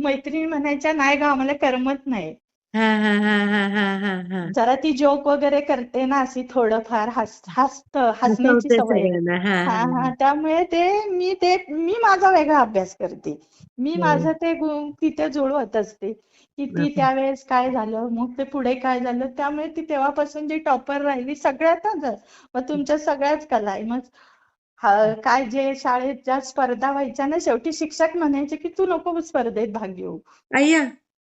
मैत्रिणी म्हणायच्या नाही ग आम्हाला करमत नाही. हा हा हा हा हा हा हा जरा ती जोक वगैरे करते ना, अशी थोडंफार हसण्याची हसवते सवय आहे. सगळ्यांना हा हा हा, त्यामुळे मी माझा वेगळा अभ्यास करते. मी हा माझं ते तिथे जुळवत असते की ती त्यावेळेस काय झालं, मग ते पुढे काय झालं. त्यामुळे ती तेव्हापासून जी टॉपर राहिली सगळ्यातच. मग तुमच्या सगळ्याच कला आहे. मग काय जे शाळेत ज्या स्पर्धा व्हायच्या ना, शेवटी शिक्षक म्हणायचे की तू नको स्पर्धेत भाग घेऊ. अय्या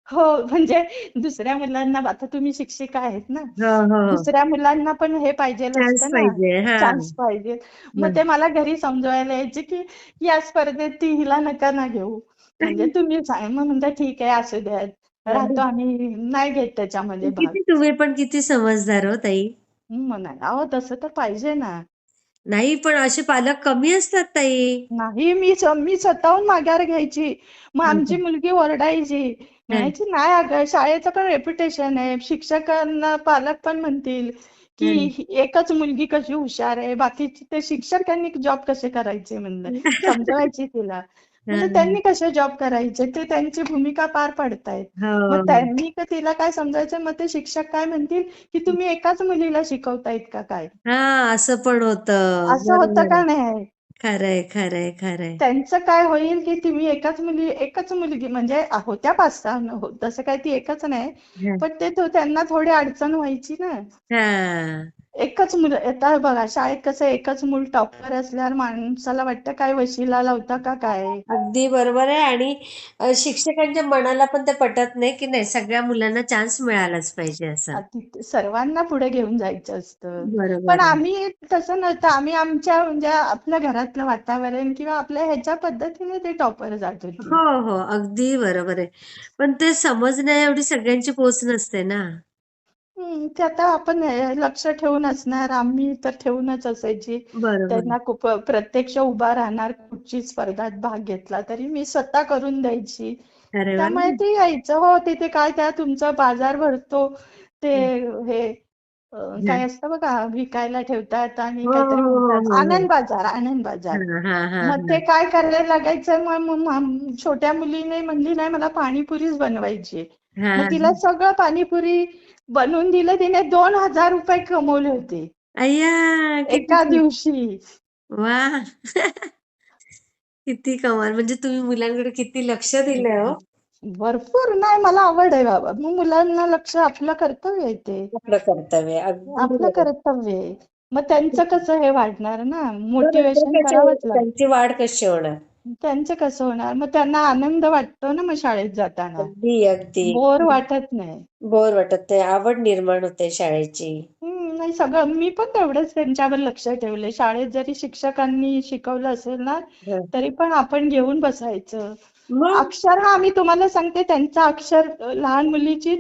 हो, म्हणजे दुसऱ्या मुलांना, आता तुम्ही शिक्षिका आहेत ना, हो हो हो दुसऱ्या मुलांना पण हे पाहिजे चान्स असतं ना, पाहिजे हा चान्स पाहिजे. मग ते मला घरी समजवायला यायचे की या स्पर्धेत ती हिला नका ना घेऊ. म्हणजे तुम्ही सांग. मग म्हणता ठीक आहे असू द्या, राहतो आम्ही, नाही घेत त्याच्यामध्ये भाग. किती तुम्ही पण किती समजदार हो ताई म्हणाला अहो तसं तर पाहिजे ना. नाही पण असे पालक कमी असतात ताई नाही, मी स्वतःहून माघार घ्यायची. मग आमची मुलगी ओरडायची, म्हणायची नाही अगं, शाळेचं पण रेप्युटेशन आहे, शिक्षकांना पालक पण म्हणतील की एकच मुलगी कशी हुशार आहे, बाकीचे ते शिक्षकांनी जॉब कसे करायचे म्हणलं. समजवायची तिला. म्हणजे त्यांनी कसे जॉब करायचे, ते त्यांची भूमिका पार पाडतायत. मग हो त्यांनी तिला काय समजायचं, मग ते शिक्षक काय म्हणतील की तुम्ही एकाच मुलीला शिकवतायत का काय. हा असं पण होतं असं होतं बरोबर का आहे नाही. खरंय खरंय खरंय त्यांचं काय होईल की तुम्ही एकच मुलगी, म्हणजे होत्या 5-6, तसं काय ती एकच नाही, पण ते त्यांना थोडी अडचण व्हायची ना. हा एकच मुलं, आता बघा शाळेत कसं एकच मूल टॉपर असल्यावर माणसाला वाटतं काय वशिला लावता का काय. अगदी बरोबर आहे आणि शिक्षकांच्या मनाला पण ते पटत नाही की नाही सगळ्या मुलांना चान्स मिळालाच पाहिजे असं सर्वांना पुढे घेऊन जायचं असतं. पण बरोबर आहे आम्ही तसं नव्हतं. आम्ही आमच्या म्हणजे आपल्या घरातलं वातावरण किंवा आपल्या ह्याच्या पद्धतीने ते टॉपर जात हो होती. हो अगदी बरोबर आहे पण ते समजण्या एवढी सगळ्यांची पोच नसते ना ते आता आपण लक्ष ठेवून असणार, आम्ही तर ठेवूनच असायची. बरोबर त्यांना खूप प्रत्यक्ष उभा राहणार, कुठची स्पर्धात भाग घेतला तरी मी स्वतः करून द्यायची. अरे वा त्यामुळे ते यायचं. हो, तिथे काय त्या तुमचा बाजार भरतो, ते हे काय असतं बघा, विकायला ठेवतात आणि हो काहीतरी हो म्हणतात हो हो आनंद बाजार, आनंद बाजार. हा हा हा मग हा ते काय करायला लागायचं, मग छोट्या मुलीने म्हणली नाही मला पाणीपुरीच बनवायची. हा मग तिला सगळं पाणीपुरी बनवून दिलं. तिने 2,000 रुपये कमवले होते अय्या किती एका दिवशी. वा किती कमाल म्हणजे तुम्ही मुलांकडे किती लक्ष दिलंय हो भरपूर. नाही, मला आवड आहे बाबा. मग मुलांना लक्ष, आपलं कर्तव्य आहे ते, आपलं कर्तव्य अगदी आपलं बरोबर कर्तव्य आहे. मग त्यांचं कसं हे वाढणार ना, बरं, ते मोटिवेशन कसे करावंच लागतं. त्यांची वाढ कशी होणार? त्यांचं कसं होणार? मग त्यांना आनंद वाटतो ना मग शाळेत जाताना. अगदी अगदी. बोर वाटत नाही. बोर वाटत नाही, आवड निर्माण होते शाळेची. नाही सगळं मी पण तेवढंच त्यांच्यावर लक्ष ठेवलंय. शाळेत जरी शिक्षकांनी शिकवलं असेल ना, हं. तरी पण आपण घेऊन बसायचं. मग अक्षर हा मी तुम्हाला सांगते त्यांचा अक्षर लहान मुलीची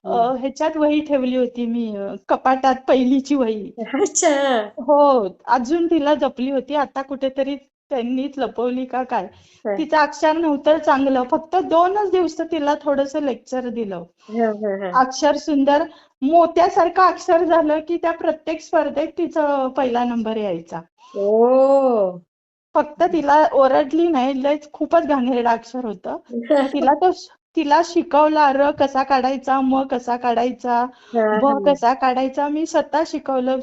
हं. ह्याच्यात वही ठेवली होती मी कपाटात पहिलीची वही. अच्छा. हो, अजून तिला जपली होती. आता कुठेतरी त्यांनीच लपवली का काय. हं, तिचं अक्षर नव्हतं चांगलं. फक्त 2च दिवस तिला थोडंसं लेक्चर दिलं. हं, हं, हं. अक्षर सुंदर मोत्यासारखं अक्षर झालं की त्या प्रत्येक स्पर्धेत तिचा पहिला नंबर यायचा. ओ. फक्त तिला ओरडली नाही, लयच खूपच घाणेरडं अक्षर होतं. मग तिला शिकवला र कसा काढायचा, म कसा काढायचा, हां, भ हां. कसा काढायचा मी स्वतः शिकवलं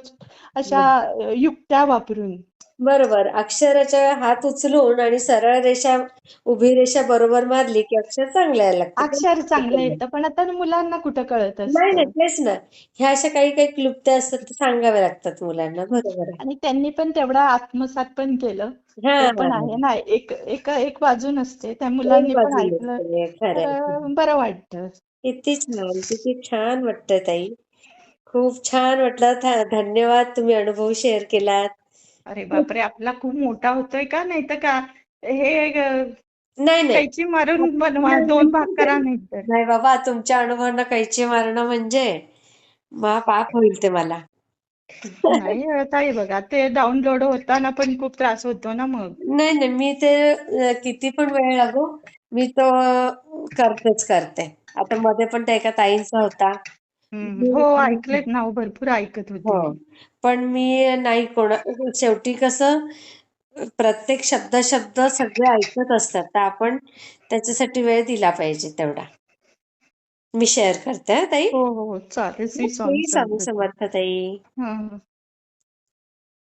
अशा हं. युक्त्या वापरून. बरोबर. अक्षराच्या हात उचलून आणि सरळ रेषा, उभी रेषा बरोबर मारली की अक्षर चांगलं यायला लागतं. अक्षर चांगलं येतं, पण आता मुलांना कुठं कळत नाही, नाही. असतं. तेच ना. ह्या अशा काही काही क्लुप्त्या असतात त्या सांगाव्या लागतात मुलांना. बरोबर आहे. आणि त्यांनी पण तेवढा आत्मसात पण केलं. हां, ते हां, पण आहे हां. ना, एक बाजू नसते. त्या एक मुलांनी पण बाजू ऐकलं नसते. खरं तर आहे. बरं वाटतं. किती छान, किती छान वाटतं ताई. खूप छान वाटलं. धन्यवाद, तुम्ही अनुभव शेअर केलात. अरे खूप बापरे, आपला खूप मोठा होतोय का? नाही तर का हे नाही, नाही. कैची मारून बनवा, नाही, 2 भाग नाही. करा नाही तर. नाही बाबा, तुमच्या अनुभवांना कैची मारणं म्हणजे पाप होईल ते मला. नाही ताई बघा, ते डाउनलोड होताना पण खूप त्रास होतो ना मग. नाही, नाही. मी ते किती पण वेळ लागो, मी तो करतेच करते. आता मध्ये पण त्या एका ताईंचा होता. हो, मी ऐकलेत नाव भरपूर ऐकत होती हो. मी. पण मी नाही शेवटी कसं प्रत्येक शब्द सगळे ऐकत असतात. तर आपण त्याच्यासाठी वेळ दिला पाहिजे तेवढा. मी शेअर करते हां ताई. हो, हो, चालेल. श्री स्वामी श्री स्वामी समर्थ. समर्थ ताई. हं.